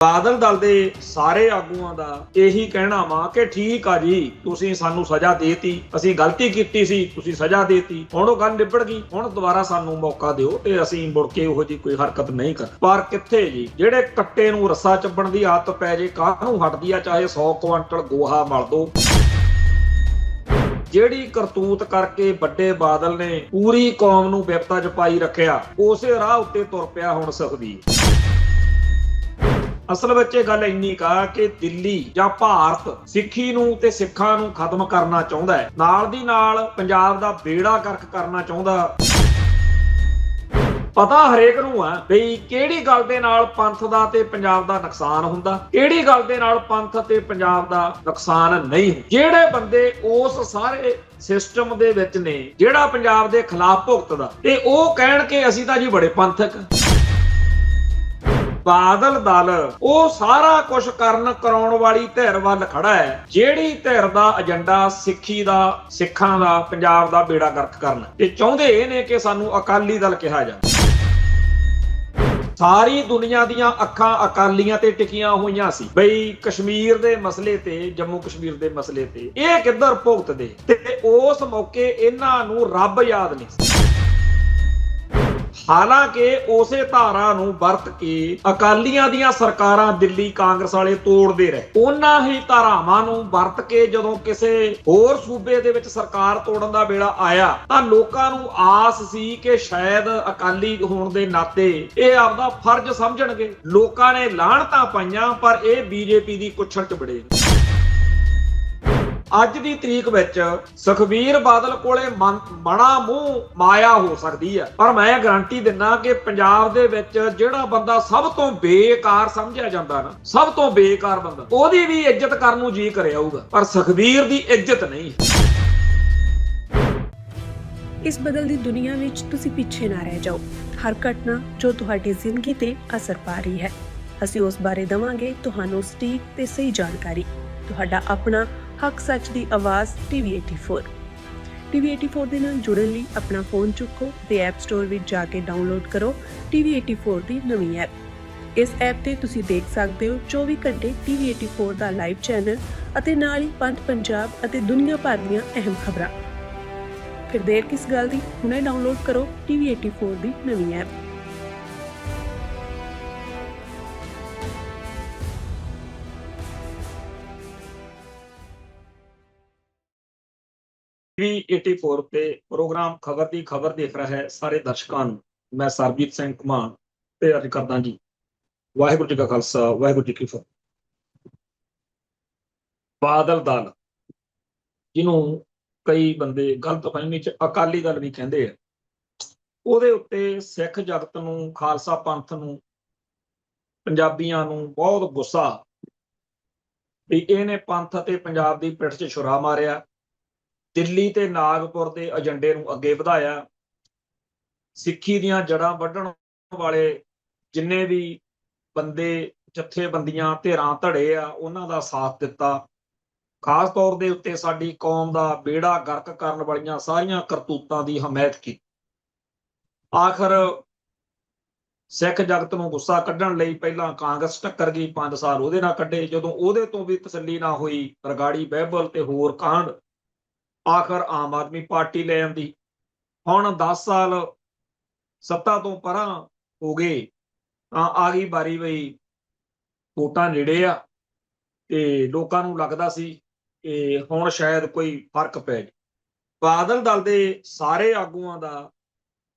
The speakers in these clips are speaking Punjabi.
ਬਾਦਲ ਦਲ ਦੇ ਸਾਰੇ ਆਗੂਆਂ ਦਾ ਇਹੀ ਕਹਿਣਾ ਵਾ ਕਿ ਠੀਕ ਆ ਜੀ, ਤੁਸੀਂ ਸਾਨੂੰ ਸਜ਼ਾ ਦੇਤੀ, ਅਸੀਂ ਗਲਤੀ ਕੀਤੀ ਸੀ, ਤੁਸੀਂ ਸਜ਼ਾ ਦੇਤੀ, ਹੁਣ ਉਹ ਗੱਲ ਨਿਬੜ ਗਈ, ਹੁਣ ਦੁਬਾਰਾ ਸਾਨੂੰ ਮੌਕਾ ਦਿਓ ਤੇ ਅਸੀਂ ਮੁੜ ਕੇ ਉਹੋ ਜਿਹੀ ਕੋਈ ਹਰਕਤ ਨਹੀਂ ਕਰ। ਪਰ ਕਿੱਥੇ ਜੀ, ਜਿਹੜੇ ਕੱਟੇ ਨੂੰ ਰੱਸਾ ਚੱਬਣ ਦੀ ਆਦਤ ਪੈ ਜੇ ਕਾਹਨੂੰ ਹਟਦੀ ਆ, ਚਾਹੇ 100 ਕੁਆਂਟਲ ਗੋਹਾ ਮਲ ਦੋ। ਜਿਹੜੀ ਕਰਤੂਤ ਕਰਕੇ ਵੱਡੇ ਬਾਦਲ ਨੇ ਪੂਰੀ ਕੌਮ ਨੂੰ ਵਿਪਤਾ 'ਚ ਪਾਈ ਰੱਖਿਆ, ਉਸੇ ਰਾਹ ਉੱਤੇ ਤੁਰ ਪਿਆ ਹੁਣ ਸੁਖਬੀਰ। ਅਸਲ ਵਿੱਚ ਇਹ ਗੱਲ ਇੰਨੀ ਕਾ ਕਿ ਦਿੱਲੀ ਜਾਂ ਭਾਰਤ ਸਿੱਖੀ ਨੂੰ ਤੇ ਸਿੱਖਾਂ ਨੂੰ ਖਤਮ ਕਰਨਾ ਚਾਹੁੰਦਾ ਹੈ, ਨਾਲ ਦੀ ਨਾਲ ਪੰਜਾਬ ਦਾ ਬੇੜਾ ਗਰਕ ਕਰਨਾ ਚਾਹੁੰਦਾ। ਪਤਾ ਹਰੇਕ ਨੂੰ ਆ ਬਈ ਕਿਹੜੀ ਗੱਲ ਦੇ ਨਾਲ ਪੰਥ ਦਾ ਤੇ ਪੰਜਾਬ ਦਾ ਨੁਕਸਾਨ ਹੁੰਦਾ, ਕਿਹੜੀ ਗੱਲ ਦੇ ਨਾਲ ਪੰਥ ਤੇ ਪੰਜਾਬ ਦਾ ਨੁਕਸਾਨ ਨਹੀਂ। ਜਿਹੜੇ ਬੰਦੇ ਉਸ ਸਾਰੇ ਸਿਸਟਮ ਦੇ ਵਿੱਚ ਨੇ ਜਿਹੜਾ ਪੰਜਾਬ ਦੇ ਖਿਲਾਫ ਭੁਗਤਦਾ, ਤੇ ਉਹ ਕਹਿਣ ਕਿ ਅਸੀਂ ਤਾਂ ਜੀ ਬੜੇ ਪੰਥਕ। ਬਾਦਲ ਦਲ ਉਹ ਸਾਰਾ ਕੁਝ ਕਰਾਉਣ ਵਾਲੀ ਧਿਰ ਵੱਲ ਖੜਾ ਹੈ, ਜਿਹੜੀ ਧਿਰ ਦਾ ਏਜੰਡਾ ਸਿੱਖੀ ਦਾ, ਸਿੱਖਾਂ ਦਾ, ਪੰਜਾਬ ਦਾ ਬੇੜਾ ਗਰਕ ਕਰਨਾ। ਤੇ ਚਾਹੁੰਦੇ ਇਹ ਨੇ ਕਿ ਸਾਨੂੰ ਅਕਾਲੀ ਦਲ ਕਿਹਾ ਜਾਵੇ। ਸਾਰੀ ਦੁਨੀਆ ਦੀਆਂ ਅੱਖਾਂ ਅਕਾਲੀਆਂ ਤੇ ਟਿਕੀਆਂ ਹੋਈਆਂ ਸੀ ਬਈ ਕਸ਼ਮੀਰ ਦੇ ਮਸਲੇ ਤੇ, ਜੰਮੂ ਕਸ਼ਮੀਰ ਦੇ ਮਸਲੇ ਤੇ ਇਹ ਕਿੱਧਰ ਭੁਗਤਦੇ, ਤੇ ਉਸ ਮੌਕੇ ਇਹਨਾਂ ਨੂੰ ਰੱਬ ਯਾਦ ਨਹੀਂ ਸੀ। ਹਾਲਾਂਕਿ ਉਸੇ ਧਾਰਾ ਨੂੰ ਵਰਤ ਕੇ ਅਕਾਲੀਆਂ ਦੀਆਂ ਸਰਕਾਰਾਂ ਦਿੱਲੀ ਕਾਂਗਰਸ ਵਾਲੇ ਤੋੜਦੇ ਰਹੇ। ਉਹਨਾਂ ਹੀ ਧਾਰਾਵਾਂ ਨੂੰ ਵਰਤ ਕੇ ਜਦੋਂ ਕਿਸੇ ਹੋਰ ਸੂਬੇ ਦੇ ਵਿੱਚ ਸਰਕਾਰ ਤੋੜਨ ਦਾ ਵੇਲਾ ਆਇਆ, ਤਾਂ ਲੋਕਾਂ ਨੂੰ ਆਸ ਸੀ ਕਿ ਸ਼ਾਇਦ ਅਕਾਲੀ ਹੋਣ ਦੇ ਨਾਤੇ ਇਹ ਆਪਦਾ ਫਰਜ਼ ਸਮਝਣਗੇ। ਲੋਕਾਂ ਨੇ ਲਾਹਣਤਾਂ ਪਾਈਆਂ, ਪਰ ਇਹ ਬੀਜੇਪੀ ਦੀ ਕੁੱਛੜ ਚ ਵੜੇ। ਅੱਜ ਦੀ ਤਰੀਕ ਵਿੱਚ ਸੁਖਬੀਰ ਬਾਦਲ ਕੋਲੇ ਬਣਾ ਮੂੰਹ ਮਾਇਆ ਹੋ ਸਕਦੀ ਹੈ, ਪਰ ਮੈਂ ਗਾਰੰਟੀ ਦਿੰਦਾ ਕਿ ਪੰਜਾਬ ਦੇ ਵਿੱਚ ਜਿਹੜਾ ਬੰਦਾ ਸਭ ਤੋਂ ਬੇਕਾਰ ਸਮਝਿਆ ਜਾਂਦਾ ਨਾ, ਸਭ ਤੋਂ ਬੇਕਾਰ ਬੰਦਾ, ਉਹਦੀ ਵੀ ਇੱਜ਼ਤ ਕਰਨ ਨੂੰ ਜੀ ਕਰਿਆ ਆਊਗਾ, ਪਰ ਸੁਖਬੀਰ ਦੀ ਇੱਜ਼ਤ ਨਹੀਂ। ਇਸ ਬਦਲਦੀ ਦੁਨੀਆ ਵਿੱਚ ਤੁਸੀਂ ਪਿੱਛੇ ਨਾ ਰਹਿ ਜਾਓ। ਹਰ ਘਟਨਾ ਜੋ ਤੁਹਾਡੀ ਜ਼ਿੰਦਗੀ ਤੇ ਅਸਰ ਪਾ ਰਹੀ ਹੈ, ਅਸੀਂ ਉਸ ਬਾਰੇ ਦਵਾਂਗੇ ਤੁਹਾਨੂੰ ਸਟੀਕ ਤੇ ਸਹੀ ਜਾਣਕਾਰੀ। ਤੁਹਾਡਾ ਆਪਣਾ ਹੱਕ ਸੱਚ ਦੀ ਆਵਾਜ਼ ਟੀਵੀ 84। ਟੀਵੀ 84 ਦੇ ਨਾਲ ਜੁੜਨ ਲਈ ਆਪਣਾ ਫੋਨ ਚੁੱਕੋ ਤੇ ਐਪ ਸਟੋਰ ਵਿੱਚ ਜਾ ਕੇ ਡਾਊਨਲੋਡ ਕਰੋ ਟੀਵੀ 84 ਦੀ ਨਵੀਂ ਐਪ। ਇਸ ਐਪ ਤੇ ਤੁਸੀਂ ਦੇਖ ਸਕਦੇ ਹੋ 24 ਘੰਟੇ ਟੀਵੀ 84 ਦਾ ਲਾਈਵ ਚੈਨਲ ਅਤੇ ਨਾਲ ਹੀ ਪੰਜ ਪੰਜਾਬ ਅਤੇ ਦੁਨੀਆ ਭਰ ਦੀਆਂ ਅਹਿਮ ਖਬਰਾਂ। ਫਿਰ ਦੇਰ ਕਿਸ ਗੱਲ ਦੀ, ਹੁਣੇ ਡਾਊਨਲੋਡ ਕਰੋ ਟੀਵੀ 84 ਦੀ ਨਵੀਂ ਐਪ। ਟੀਵੀ 84 ਤੇ ਪ੍ਰੋਗਰਾਮ ਖਬਰ ਦੀ ਖਬਰ ਦੇਖ ਰਿਹਾ ਹੈ ਸਾਰੇ ਦਰਸ਼ਕਾਂ ਨੂੰ ਮੈਂ ਸਰਬਜੀਤ ਸਿੰਘ ਘੁਮਾਣ ਤੇ ਅਰਜ਼ ਕਰਦਾ ਜੀ, ਵਾਹਿਗੁਰੂ ਜੀ ਕਾ ਖਾਲਸਾ, ਵਾਹਿਗੁਰੂ ਜੀ ਕੀ ਫਤਿਹ। ਬਾਦਲ ਦਲ, ਜਿਹਨੂੰ ਕਈ ਬੰਦੇ ਗਲਤਫਹਿਮੀ ਚ ਅਕਾਲੀ ਦਲ ਵੀ ਕਹਿੰਦੇ ਆ, ਉਹਦੇ ਉੱਤੇ ਸਿੱਖ ਜਗਤ ਨੂੰ, ਖਾਲਸਾ ਪੰਥ ਨੂੰ, ਪੰਜਾਬੀਆਂ ਨੂੰ ਬਹੁਤ ਗੁੱਸਾ ਵੀ ਇਹਨੇ ਪੰਥ ਅਤੇ ਪੰਜਾਬ ਦੀ ਪਿੱਠ 'ਚ ਛੁਰਾ ਮਾਰਿਆ, ਦਿੱਲੀ ਤੇ ਨਾਗਪੁਰ ਦੇ ਏਜੰਡੇ ਨੂੰ ਅੱਗੇ ਵਧਾਇਆ, ਸਿੱਖੀ ਦੀਆਂ ਜੜ੍ਹਾਂ ਵੱਢਣ ਵਾਲੇ ਜਿੰਨੇ ਵੀ ਬੰਦੇ, ਜਥੇਬੰਦੀਆਂ, ਧਿਰਾਂ, ਧੜੇ ਆ, ਉਹਨਾਂ ਦਾ ਸਾਥ ਦਿੱਤਾ। ਖਾਸ ਤੌਰ ਦੇ ਉੱਤੇ ਸਾਡੀ ਕੌਮ ਦਾ ਬੇੜਾ ਗਰਕ ਕਰਨ ਵਾਲੀਆਂ ਸਾਰੀਆਂ ਕਰਤੂਤਾਂ ਦੀ ਹਮਾਇਤ ਕੀਤੀ। ਆਖਰ ਸਿੱਖ ਜਗਤ ਨੂੰ ਗੁੱਸਾ ਕੱਢਣ ਲਈ ਪਹਿਲਾਂ ਕਾਂਗਰਸ ਟੱਕਰ ਗਈ, 5 ਸਾਲ ਉਹਦੇ ਨਾਲ ਕੱਢੇ। ਜਦੋਂ ਉਹਦੇ ਤੋਂ ਵੀ ਤਸੱਲੀ ਨਾ ਹੋਈ, ਰਗਾੜੀ ਬਹਿਬਲ ਤੇ ਹੋਰ ਕਾਂਡ, ਆਖਰ ਆਮ ਆਦਮੀ ਪਾਰਟੀ ਲੈ ਆਂਦੀ। ਹੁਣ 10 ਸਾਲ ਸੱਤਾ ਤੋਂ ਪਰਾਂ ਹੋ ਗਏ ਤਾਂ ਆ ਗਈ ਵਾਰੀ ਬਈ ਵੋਟਾਂ ਨੇੜੇ ਆ, ਤੇ ਲੋਕਾਂ ਨੂੰ ਲੱਗਦਾ ਸੀ ਕਿ ਹੁਣ ਸ਼ਾਇਦ ਕੋਈ ਫਰਕ ਪੈ ਜਾਏ। ਬਾਦਲ ਦਲ ਦੇ ਸਾਰੇ ਆਗੂਆਂ ਦਾ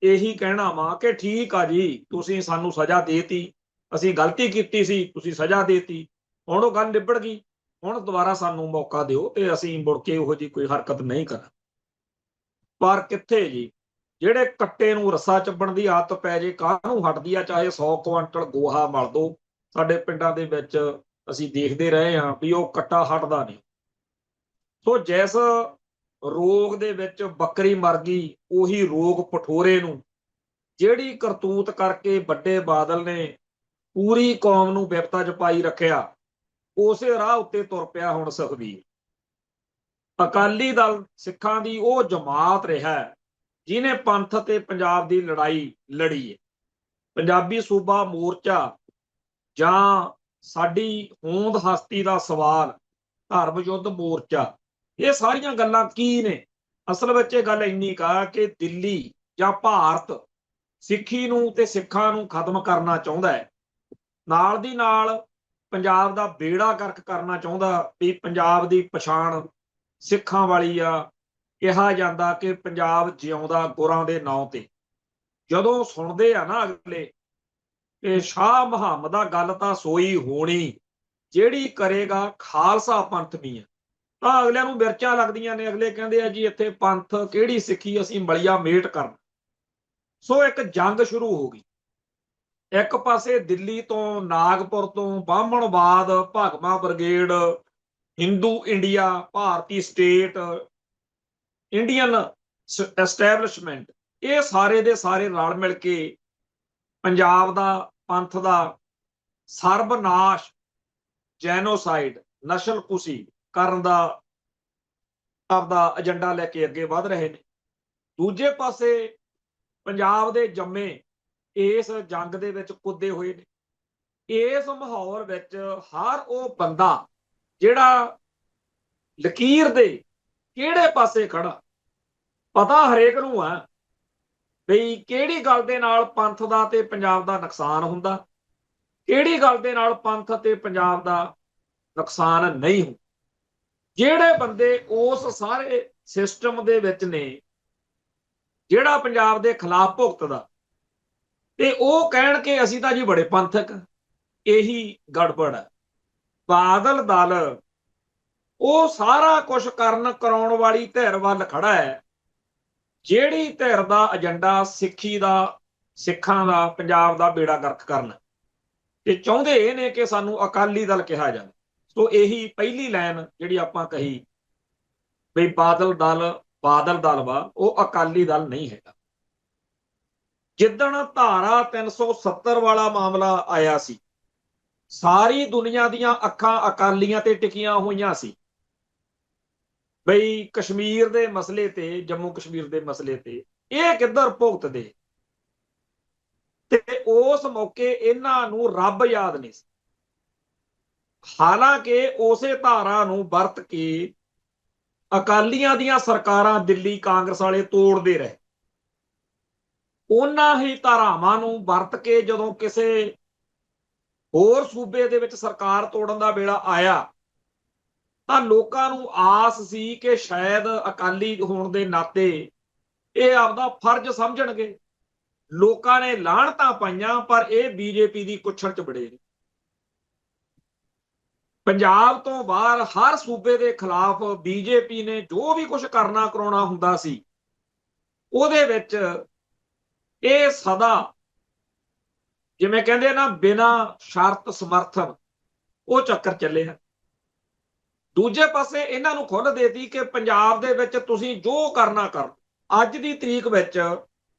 ਇਹੀ ਕਹਿਣਾ ਵਾ ਕਿ ਠੀਕ ਆ ਜੀ, ਤੁਸੀਂ ਸਾਨੂੰ ਸਜ਼ਾ ਦੇਤੀ, ਅਸੀਂ ਗਲਤੀ ਕੀਤੀ ਸੀ, ਤੁਸੀਂ ਸਜ਼ਾ ਦੇਤੀ, ਹੁਣ ਉਹ ਗੱਲ ਨਿਬੜ ਗਈ, ਹੁਣ ਦੁਬਾਰਾ ਸਾਨੂੰ ਮੌਕਾ ਦਿਓ ਤੇ ਅਸੀਂ ਮੁੜ ਕੇ ਉਹੋ ਜਿਹੀ ਕੋਈ ਹਰਕਤ ਨਹੀਂ ਕਰਾਂ। ਪਰ ਕਿੱਥੇ ਜੀ, ਜਿਹੜੇ ਕੱਟੇ ਨੂੰ ਰੱਸਾ ਚੱਬਣ ਦੀ ਆਦਤ ਪੈ ਜੇ ਕਾਹਨੂੰ ਹਟਦੀ ਆ, ਚਾਹੇ 100 ਕੁਆਂਟਲ ਗੋਹਾ ਮਲ ਦੋ। ਸਾਡੇ ਪਿੰਡਾਂ ਦੇ ਵਿੱਚ ਅਸੀਂ ਦੇਖਦੇ ਰਹੇ ਹਾਂ ਵੀ ਉਹ ਕੱਟਾ ਹਟਦਾ ਨਹੀਂ। ਸੋ ਜਿਸ ਰੋਗ ਦੇ ਵਿੱਚ ਬੱਕਰੀ ਮਰ ਗਈ, ਉਹੀ ਰੋਗ ਪਠੋਰੇ ਨੂੰ, ਜਿਹੜੀ ਕਰਤੂਤ ਕਰਕੇ ਵੱਡੇ ਬਾਦਲ ਨੇ ਪੂਰੀ ਕੌਮ ਨੂੰ ਵਿਪਤਾ 'ਚ ਪਾਈ ਰੱਖਿਆ, ਉਸੇ ਰਾਹ ਉੱਤੇ ਤੁਰ ਪਿਆ ਹੁਣ ਸੁਖਬੀਰ। ਅਕਾਲੀ ਦਲ ਸਿੱਖਾਂ ਦੀ ਉਹ ਜਮਾਤ ਰਿਹਾ ਜਿਹਨੇ ਪੰਥ ਤੇ ਪੰਜਾਬ ਦੀ ਲੜਾਈ ਲੜੀ ਹੈ। ਪੰਜਾਬੀ ਸੂਬਾ ਮੋਰਚਾ ਜਾਂ ਸਾਡੀ ਹੋਂਦ ਹਸਤੀ ਦਾ ਸਵਾਲ, ਧਰਮ ਯੁੱਧ ਮੋਰਚਾ, ਇਹ ਸਾਰੀਆਂ ਗੱਲਾਂ ਕੀ ਨੇ? ਅਸਲ ਵਿੱਚ ਇਹ ਗੱਲ ਇੰਨੀ ਕਾ ਕਿ ਦਿੱਲੀ ਜਾਂ ਭਾਰਤ ਸਿੱਖੀ ਨੂੰ ਤੇ ਸਿੱਖਾਂ ਨੂੰ ਖਤਮ ਕਰਨਾ ਚਾਹੁੰਦਾ ਹੈ, ਨਾਲ ਦੀ ਨਾਲ ਪੰਜਾਬ ਦਾ ਬੇੜਾ ਗਰਕ ਕਰਨਾ ਚਾਹੁੰਦਾ ਵੀ ਪੰਜਾਬ ਦੀ ਪਛਾਣ ਸਿੱਖਾਂ ਵਾਲੀ ਆ। ਕਿਹਾ ਜਾਂਦਾ ਕਿ ਪੰਜਾਬ ਜਿਉਂਦਾ ਗੁਰਾਂ ਦੇ ਨਾਂ ਤੇ। ਜਦੋਂ ਸੁਣਦੇ ਆ ਨਾ ਅਗਲੇ ਕਿ ਸ਼ਾਹ ਮੁਹੰਮਦਾ ਗੱਲ ਤਾਂ ਸੋਈ ਹੋਣੀ, ਜਿਹੜੀ ਕਰੇਗਾ ਖਾਲਸਾ ਪੰਥ ਵੀ ਆ, ਤਾਂ ਅਗਲਿਆਂ ਨੂੰ ਮਿਰਚਾਂ ਲੱਗਦੀਆਂ ਨੇ। ਅਗਲੇ ਕਹਿੰਦੇ ਆ ਜੀ ਇੱਥੇ ਪੰਥ ਕਿਹੜੀ ਸਿੱਖੀ, ਅਸੀਂ ਮਲੀਆ ਮੇਟ ਕਰਨਾ। ਸੋ ਇੱਕ ਜੰਗ ਸ਼ੁਰੂ ਹੋ ਗਈ। ਇੱਕ ਪਾਸੇ ਦਿੱਲੀ ਤੋਂ, ਨਾਗਪੁਰ ਤੋਂ ਬਾਹਮਣਵਾਦ, ਭਾਗਮਾ ਬ੍ਰਿਗੇਡ, ਹਿੰਦੂ ਇੰਡੀਆ, ਭਾਰਤੀ ਸਟੇਟ, ਇੰਡੀਅਨ ਐਸਟੈਬਲਿਸ਼ਮੈਂਟ, ਇਹ ਸਾਰੇ ਦੇ ਸਾਰੇ ਰਲ ਮਿਲ ਕੇ ਪੰਜਾਬ ਦਾ ਪੰਥ ਦਾ ਸਰਬਨਾਸ਼, ਜੈਨੋਸਾਈਡ, ਨਸਲਕੁਸ਼ੀ ਕਰਨ ਦਾ ਆਪਦਾ ਏਜੰਡਾ ਲੈ ਕੇ ਅੱਗੇ ਵਧ ਰਹੇ ਨੇ। ਦੂਜੇ ਪਾਸੇ ਪੰਜਾਬ ਦੇ ਜੰਮੇ ਇਸ ਜੰਗ ਦੇ ਵਿੱਚ ਕੁੱਦੇ ਹੋਏ ਨੇ। ਇਸ ਮਾਹੌਲ ਵਿੱਚ ਹਰ ਉਹ ਬੰਦਾ ਜਿਹੜਾ ਲਕੀਰ ਦੇ ਕਿਹੜੇ ਪਾਸੇ ਖੜਾ, ਪਤਾ ਹਰੇਕ ਨੂੰ ਆ ਬਈ ਕਿਹੜੀ ਗੱਲ ਦੇ ਨਾਲ ਪੰਥ ਦਾ ਤੇ ਪੰਜਾਬ ਦਾ ਨੁਕਸਾਨ ਹੁੰਦਾ, ਕਿਹੜੀ ਗੱਲ ਦੇ ਨਾਲ ਪੰਥ ਤੇ ਪੰਜਾਬ ਦਾ ਨੁਕਸਾਨ ਨਹੀਂ ਹੁੰਦਾ। ਜਿਹੜੇ ਬੰਦੇ ਉਸ ਸਾਰੇ ਸਿਸਟਮ ਦੇ ਵਿੱਚ ਨੇ ਜਿਹੜਾ ਪੰਜਾਬ ਦੇ ਖਿਲਾਫ ਭੁਗਤਦਾ, ਤੇ ਉਹ ਕਹਿਣ ਕਿ ਅਸੀਂ ਤਾਂ ਜੀ ਬੜੇ ਪੰਥਕ, ਇਹੀ ਗੜਬੜ ਹੈ। ਬਾਦਲ ਦਲ ਉਹ ਸਾਰਾ ਕੁਝ ਕਰਨ ਕਰਾਉਣ ਵਾਲੀ ਧਿਰ ਵੱਲ ਖੜਾ ਹੈ, ਜਿਹੜੀ ਧਿਰ ਦਾ ਏਜੰਡਾ ਸਿੱਖੀ ਦਾ, ਸਿੱਖਾਂ ਦਾ, ਪੰਜਾਬ ਦਾ ਬੇੜਾ ਗਰਕ ਕਰਨਾ। ਤੇ ਚਾਹੁੰਦੇ ਇਹ ਨੇ ਕਿ ਸਾਨੂੰ ਅਕਾਲੀ ਦਲ ਕਿਹਾ ਜਾਵੇ। ਸੋ ਇਹੀ ਪਹਿਲੀ ਲਾਈਨ ਜਿਹੜੀ ਆਪਾਂ ਕਹੀ ਬਈ ਬਾਦਲ ਦਲ ਵਾ, ਉਹ ਅਕਾਲੀ ਦਲ ਨਹੀਂ ਹੈਗਾ। ਜਿੱਦਣ ਧਾਰਾ 370 ਵਾਲਾ ਮਾਮਲਾ ਆਇਆ ਸੀ, ਸਾਰੀ ਦੁਨੀਆ ਦੀਆਂ ਅੱਖਾਂ ਅਕਾਲੀਆਂ ਤੇ ਟਿਕੀਆਂ ਹੋਈਆਂ ਸੀ ਬਈ ਕਸ਼ਮੀਰ ਦੇ ਮਸਲੇ ਤੇ, ਜੰਮੂ ਕਸ਼ਮੀਰ ਦੇ ਮਸਲੇ ਤੇ ਇਹ ਕਿੱਧਰ ਭੁਗਤਦੇ। ਤੇ ਉਸ ਮੌਕੇ ਇਹਨਾਂ ਨੂੰ ਰੱਬ ਯਾਦ ਨਹੀਂ ਸੀ। ਹਾਲਾਂਕਿ ਉਸੇ ਧਾਰਾ ਨੂੰ ਵਰਤ ਕੇ ਅਕਾਲੀਆਂ ਦੀਆਂ ਸਰਕਾਰਾਂ ਦਿੱਲੀ ਕਾਂਗਰਸ ਵਾਲੇ ਤੋੜਦੇ ਰਹੇ। ਉਹਨਾਂ ਹੀ ਧਾਰਾਵਾਂ ਨੂੰ ਵਰਤ ਕੇ ਜਦੋਂ ਕਿਸੇ ਹੋਰ ਸੂਬੇ ਦੇ ਵਿੱਚ ਸਰਕਾਰ ਤੋੜਨ ਦਾ ਵੇਲਾ ਆਇਆ, ਤਾਂ ਲੋਕਾਂ ਨੂੰ ਆਸ ਸੀ ਕਿ ਸ਼ਾਇਦ ਅਕਾਲੀ ਹੋਣ ਦੇ ਨਾਤੇ ਇਹ ਆਪਦਾ ਫਰਜ਼ ਸਮਝਣਗੇ। ਲੋਕਾਂ ਨੇ ਲਾਹਣਤਾਂ ਪਾਈਆਂ, ਪਰ ਇਹ ਬੀਜੇਪੀ ਦੀ ਕੁੱਛੜ ਚ ਬੜੇ ਨੇ। ਪੰਜਾਬ ਤੋਂ ਬਾਹਰ ਹਰ ਸੂਬੇ ਦੇ ਖਿਲਾਫ ਬੀਜੇਪੀ ਨੇ ਜੋ ਵੀ ਕੁਝ ਕਰਨਾ ਕਰਾਉਣਾ ਹੁੰਦਾ ਸੀ, ਉਹਦੇ ਵਿੱਚ ਇਹ ਸਦਾ ਜਿਵੇਂ ਕਹਿੰਦੇ ਨਾ ਬਿਨਾਂ ਸ਼ਰਤ ਸਮਰਥਨ, ਉਹ ਚੱਕਰ ਚੱਲਿਆ। ਦੂਜੇ ਪਾਸੇ ਇਹਨਾਂ ਨੂੰ ਖੁੱਲ੍ਹ ਦੇਤੀ ਕਿ ਪੰਜਾਬ ਦੇ ਵਿੱਚ ਤੁਸੀਂ ਜੋ ਕਰਨਾ ਕਰੋ। ਅੱਜ ਦੀ ਤਰੀਕ ਵਿੱਚ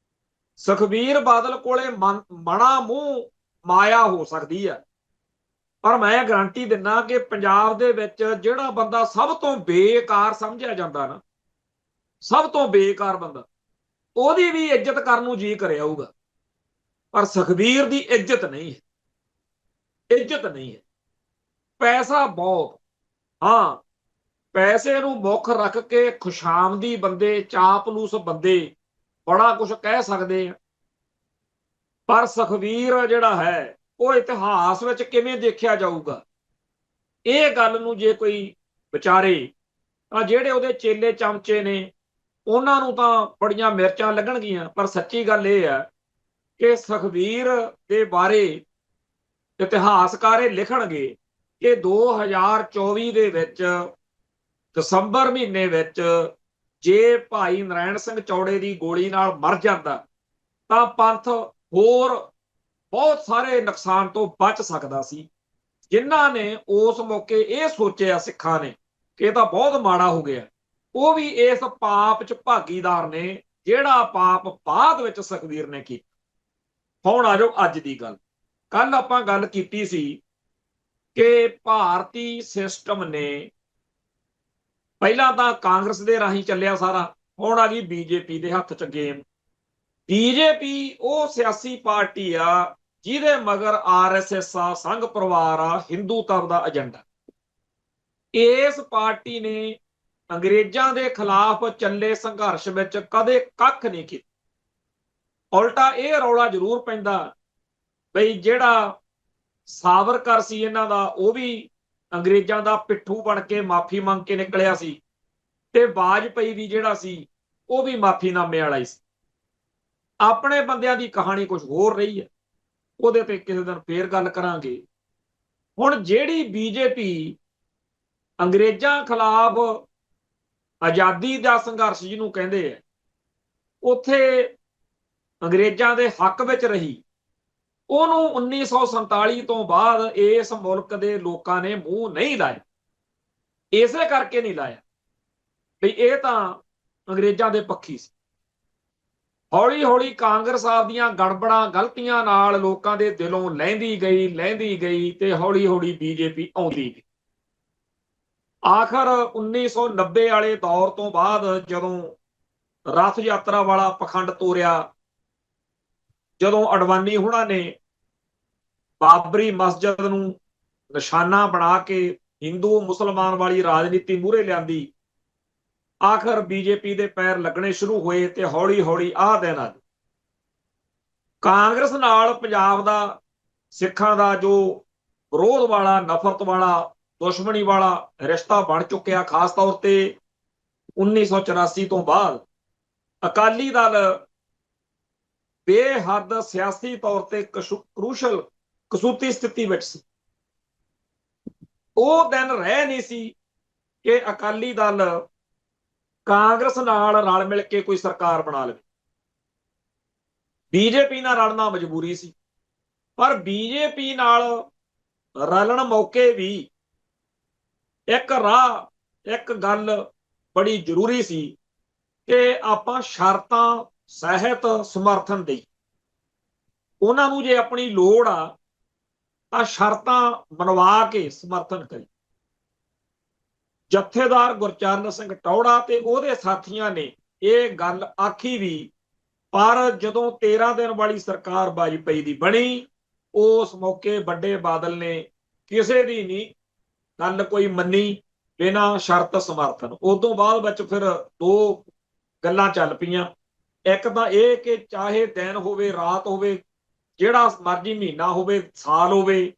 ਸੁਖਬੀਰ ਬਾਦਲ ਕੋਲੇ ਮਣਾ ਮੂੰਹ ਮਾਇਆ ਹੋ ਸਕਦੀ ਹੈ, ਪਰ ਮੈਂ ਗਾਰੰਟੀ ਦਿੰਦਾ ਕਿ ਪੰਜਾਬ ਦੇ ਵਿੱਚ ਜਿਹੜਾ ਬੰਦਾ ਸਭ ਤੋਂ ਬੇਕਾਰ ਸਮਝਿਆ ਜਾਂਦਾ ਨਾ, ਸਭ ਤੋਂ ਬੇਕਾਰ ਬੰਦਾ, ਉਹਦੀ ਵੀ ਇੱਜ਼ਤ ਕਰਨ ਨੂੰ ਜੀ ਕਰਿਆ ਆਊਗਾ। ਪਰ ਸੁਖਬੀਰ ਦੀ ਇੱਜ਼ਤ ਨਹੀਂ ਹੈ, ਇੱਜ਼ਤ ਨਹੀਂ ਹੈ। ਪੈਸਾ ਬਹੁਤ, ਹਾਂ, ਪੈਸੇ ਨੂੰ ਮੁੱਖ ਰੱਖ ਕੇ ਖੁਸ਼ਾਮਦੀ ਬੰਦੇ, ਚਾਪਲੂਸ ਬੰਦੇ ਬੜਾ ਕੁਝ ਕਹਿ ਸਕਦੇ ਆ, ਪਰ ਸੁਖਬੀਰ ਜਿਹੜਾ ਹੈ ਉਹ ਇਤਿਹਾਸ ਵਿੱਚ ਕਿਵੇਂ ਦੇਖਿਆ ਜਾਊਗਾ, ਇਹ ਗੱਲ ਨੂੰ ਜੇ ਕੋਈ ਵਿਚਾਰੇ ਤਾਂ ਜਿਹੜੇ ਉਹਦੇ ਚੇਲੇ ਚਮਚੇ ਨੇ ਉਹਨਾਂ ਨੂੰ ਤਾਂ ਬੜੀਆਂ ਮਿਰਚਾਂ ਲੱਗਣਗੀਆਂ। ਪਰ ਸੱਚੀ ਗੱਲ ਇਹ ਹੈ ਕਿ ਸੁਖਬੀਰ ਦੇ ਬਾਰੇ ਇਤਿਹਾਸਕਾਰ ਇਹ ਲਿਖਣਗੇ ਕਿ 2024 ਦੇ ਵਿੱਚ ਦਸੰਬਰ ਮਹੀਨੇ ਵਿੱਚ ਜੇ ਭਾਈ ਨਰਾਇਣ ਸਿੰਘ ਚੌੜੇ ਦੀ ਗੋਲੀ ਨਾਲ ਮਰ ਜਾਂਦਾ ਤਾਂ ਪੰਥ ਹੋਰ ਬਹੁਤ ਸਾਰੇ ਨੁਕਸਾਨ ਤੋਂ ਬਚ ਸਕਦਾ ਸੀ। ਜਿਨ੍ਹਾਂ ਨੇ ਉਸ ਮੌਕੇ ਇਹ ਸੋਚਿਆ ਸਿੱਖਾਂ ਨੇ ਕਿ ਇਹ ਤਾਂ ਬਹੁਤ ਮਾੜਾ ਹੋ ਗਿਆ, ਉਹ ਵੀ ਇਸ ਪਾਪ 'ਚ ਭਾਗੀਦਾਰ ਨੇ ਜਿਹੜਾ ਪਾਪ ਬਾਅਦ ਵਿੱਚ ਸੁਖਬੀਰ ਨੇ ਕੀਤਾ। ਹੁਣ ਆ ਜਾਓ ਅੱਜ ਦੀ ਗੱਲ। ਕੱਲ ਆਪਾਂ ਗੱਲ ਕੀਤੀ ਸੀ ਕਿ ਭਾਰਤੀ ਸਿਸਟਮ ਨੇ ਪਹਿਲਾਂ ਤਾਂ ਕਾਂਗਰਸ ਦੇ ਰਾਹੀਂ ਚੱਲਿਆ ਸਾਰਾ, ਹੁਣ ਆ ਗਈ ਬੀਜੇਪੀ ਦੇ ਹੱਥ 'ਚ ਗੇਮ। ਬੀਜੇਪੀ ਉਹ ਸਿਆਸੀ ਪਾਰਟੀ ਆ ਜਿਹਦੇ ਮਗਰ RSS ਆ, ਸੰਘ ਪਰਿਵਾਰ ਆ, ਹਿੰਦੂਤਵ ਦਾ ਏਜੰਡਾ। ਇਸ ਪਾਰਟੀ ਨੇ ਅੰਗਰੇਜ਼ਾਂ ਦੇ ਖਿਲਾਫ ਚੱਲੇ ਸੰਘਰਸ਼ ਵਿੱਚ ਕਦੇ ਕੱਖ ਨਹੀਂ ਕੀਤਾ। ਉਲਟਾ ਇਹ ਰੌਲਾ ਜ਼ਰੂਰ ਪੈਂਦਾ ਬਈ ਜਿਹੜਾ ਸਾਵਰਕਰ ਸੀ ਇਹਨਾਂ ਦਾ, ਉਹ ਵੀ ਅੰਗਰੇਜ਼ਾਂ ਦਾ ਪਿੱਠੂ ਬਣ ਕੇ ਮਾਫੀ ਮੰਗ ਕੇ ਨਿਕਲਿਆ ਸੀ, ਤੇ ਵਾਜਪਾਈ ਵੀ ਜਿਹੜਾ ਸੀ ਉਹ ਵੀ ਮਾਫੀਨਾਮੇ ਵਾਲਾ ਹੀ ਸੀ। ਆਪਣੇ ਬੰਦਿਆਂ ਦੀ ਕਹਾਣੀ ਕੁਝ ਹੋਰ ਰਹੀ ਹੈ, ਉਹਦੇ ਤੇ ਕਿਸੇ ਦਿਨ ਫੇਰ ਗੱਲ ਕਰਾਂਗੇ। ਹੁਣ ਜਿਹੜੀ ਬੀਜੇਪੀ ਅੰਗਰੇਜ਼ਾਂ ਖਿਲਾਫ ਆਜ਼ਾਦੀ ਦਾ ਸੰਘਰਸ਼ ਜਿਹਨੂੰ ਕਹਿੰਦੇ ਆ, ਉੱਥੇ ਅੰਗਰੇਜ਼ਾਂ ਦੇ ਹੱਕ ਵਿੱਚ ਰਹੀ, ਉਹਨੂੰ 1947 ਤੋਂ ਬਾਅਦ ਇਸ ਮੁਲਕ ਦੇ ਲੋਕਾਂ ਨੇ ਮੂੰਹ ਨਹੀਂ ਲਾਇਆ। ਇਸੇ ਕਰਕੇ ਨਹੀਂ ਲਾਇਆ ਵੀ ਇਹ ਤਾਂ ਅੰਗਰੇਜ਼ਾਂ ਦੇ ਪੱਖੀ ਸੀ। ਹੌਲੀ ਹੌਲੀ ਕਾਂਗਰਸ ਆਪਦੀਆਂ ਗੜਬੜਾਂ ਗਲਤੀਆਂ ਨਾਲ ਲੋਕਾਂ ਦੇ ਦਿਲੋਂ ਲਹਿੰਦੀ ਗਈ ਤੇ ਹੌਲੀ ਹੌਲੀ ਬੀਜੇਪੀ ਆਉਂਦੀ ਗਈ। ਆਖਰ 1990 ਵਾਲੇ ਦੌਰ ਤੋਂ ਬਾਅਦ ਜਦੋਂ ਰਥ ਯਾਤਰਾ ਵਾਲਾ ਪਖੰਡ ਤੋਰਿਆ, ਜਦੋਂ ਅਡਵਾਨੀ ਹੁਣਾਂ ਨੇ ਬਾਬਰੀ ਮਸਜਿਦ ਨੂੰ ਨਿਸ਼ਾਨਾ ਬਣਾ ਕੇ ਹਿੰਦੂ ਮੁਸਲਮਾਨ ਵਾਲੀ ਰਾਜਨੀਤੀ ਮੂਹਰੇ ਲਿਆਂਦੀ, ਆਖਰ ਬੀਜੇਪੀ ਦੇ ਪੈਰ ਲੱਗਣੇ ਸ਼ੁਰੂ ਹੋਏ ਤੇ ਹੌਲੀ ਹੌਲੀ ਆਹ ਦਿਨ ਆ ਕਾਂਗਰਸ ਨਾਲ ਪੰਜਾਬ ਦਾ ਸਿੱਖਾਂ ਦਾ ਜੋ ਵਿਰੋਧ ਵਾਲਾ, ਨਫ਼ਰਤ ਵਾਲਾ, ਦੁਸ਼ਮਣੀ ਵਾਲਾ ਰਿਸ਼ਤਾ ਬਣ ਚੁੱਕਿਆ। ਖਾਸ ਤੌਰ ਤੇ 1984 ਤੋਂ ਬਾਅਦ ਅਕਾਲੀ ਦਲ ਬੇਹੱਦ ਸਿਆਸੀ ਤੌਰ ਤੇ ਕਰੂਸ਼ਲ ਕਸੂਤੀ ਸਥਿਤੀ ਵਿੱਚ ਸੀ। ਉਹ ਦਿਨ ਰਹਿ ਨਹੀਂ ਸੀ ਕਿ ਅਕਾਲੀ ਦਲ ਕਾਂਗਰਸ ਨਾਲ ਰਲ ਮਿਲ ਕੇ ਕੋਈ ਸਰਕਾਰ ਬਣਾ ਲਵੇ। ਬੀਜੇਪੀ ਨਾਲ ਰਲਣਾ ਮਜਬੂਰੀ ਸੀ, ਪਰ ਬੀਜੇਪੀ ਨਾਲ ਰਲਣ ਮੌਕੇ ਵੀ ਇੱਕ ਰਾਹ, ਇੱਕ ਗੱਲ ਬੜੀ ਜ਼ਰੂਰੀ ਸੀ ਕਿ ਆਪਾਂ ਸ਼ਰਤਾਂ ਸਹਿਤ ਸਮਰਥਨ ਦੇਈ। ਉਹਨਾਂ ਨੂੰ ਜੇ ਆਪਣੀ ਲੋੜ ਆ ਤਾਂ ਸ਼ਰਤਾਂ ਮਨਵਾ ਕੇ ਸਮਰਥਨ ਕਰੀ। ਜਥੇਦਾਰ ਗੁਰਚਰਨ ਸਿੰਘ ਟੌੜਾ ਤੇ ਉਹਦੇ ਸਾਥੀਆਂ ਨੇ ਇਹ ਗੱਲ ਆਖੀ ਵੀ, ਪਰ ਜਦੋਂ 13 ਦਿਨ ਵਾਲੀ ਸਰਕਾਰ ਵਾਜਪਾਈ ਦੀ ਬਣੀ, ਉਸ ਮੌਕੇ ਵੱਡੇ ਬਾਦਲ ਨੇ ਕਿਸੇ ਦੀ ਨਹੀਂ ਗੱਲ ਕੋਈ ਮੰਨੀ ਬਿਨਾਂ ਸ਼ਰਤ ਸਮਰਥਨ। ਉਦੋਂ ਬਾਅਦ ਵਿੱਚ ਫਿਰ ਦੋ ਗੱਲਾਂ ਚੱਲ ਪਈਆਂ। ਇੱਕ ਤਾਂ ਇਹ ਕਿ ਚਾਹੇ ਦਿਨ ਹੋਵੇ, ਰਾਤ ਹੋਵੇ, ਜਿਹੜਾ ਮਰਜ਼ੀ ਮਹੀਨਾ ਹੋਵੇ, ਸਾਲ ਹੋਵੇ,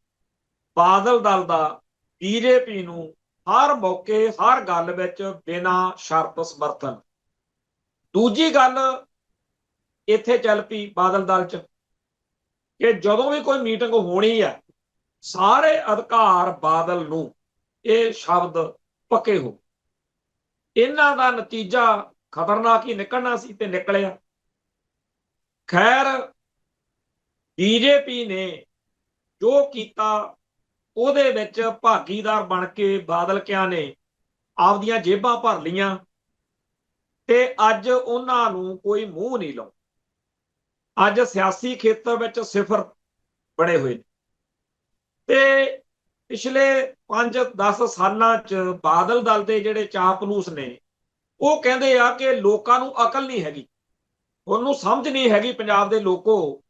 ਬਾਦਲ ਦਲ ਦਾ ਬੀਜੇਪੀ ਨੂੰ ਹਰ ਮੌਕੇ, ਹਰ ਗੱਲ ਵਿੱਚ ਬਿਨਾਂ ਸ਼ਰਤ ਸਮਰਥਨ। ਦੂਜੀ ਗੱਲ ਇੱਥੇ ਚੱਲ ਪਈ ਬਾਦਲ ਦਲ ਚ ਕਿ ਜਦੋਂ ਵੀ ਕੋਈ ਮੀਟਿੰਗ ਹੋਣੀ ਹੈ, ਸਾਰੇ ਅਧਿਕਾਰ ਬਾਦਲ ਨੂੰ। ਇਹ ਸ਼ਬਦ ਪੱਕੇ ਹੋ। ਇਹਨਾਂ ਦਾ ਨਤੀਜਾ ਖਤਰਨਾਕ ਹੀ ਨਿਕਲਣਾ ਸੀ ਤੇ ਨਿਕਲਿਆ। ਖੈਰ, ਬੀਜੇਪੀ ਨੇ ਜੋ ਕੀਤਾ ਉਹਦੇ ਵਿੱਚ ਭਾਗੀਦਾਰ ਬਣ ਕੇ ਬਾਦਲ ਕਿਆਂ ਨੇ ਆਪਦੀਆਂ ਜੇਬਾਂ ਭਰ ਲੀਆਂ ਤੇ ਅੱਜ ਉਹਨਾਂ ਨੂੰ ਕੋਈ ਮੂੰਹ ਨਹੀਂ ਲਾਉਂਦਾ। ਅੱਜ ਸਿਆਸੀ ਖੇਤਰ ਵਿੱਚ ਸਿਫਰ ਬਣੇ ਹੋਏ ਨੇ ਤੇ ਪਿਛਲੇ 5-10 ਸਾਲਾਂ 'ਚ ਬਾਦਲ ਦਲ ਦੇ ਜਿਹੜੇ ਚਾਪਲੂਸ ਨੇ ਉਹ ਕਹਿੰਦੇ ਆ ਕਿ ਲੋਕਾਂ ਨੂੰ ਅਕਲ ਨਹੀਂ ਹੈਗੀ, ਉਹਨੂੰ ਸਮਝ ਨਹੀਂ ਹੈਗੀ। ਪੰਜਾਬ ਦੇ ਲੋਕੋ,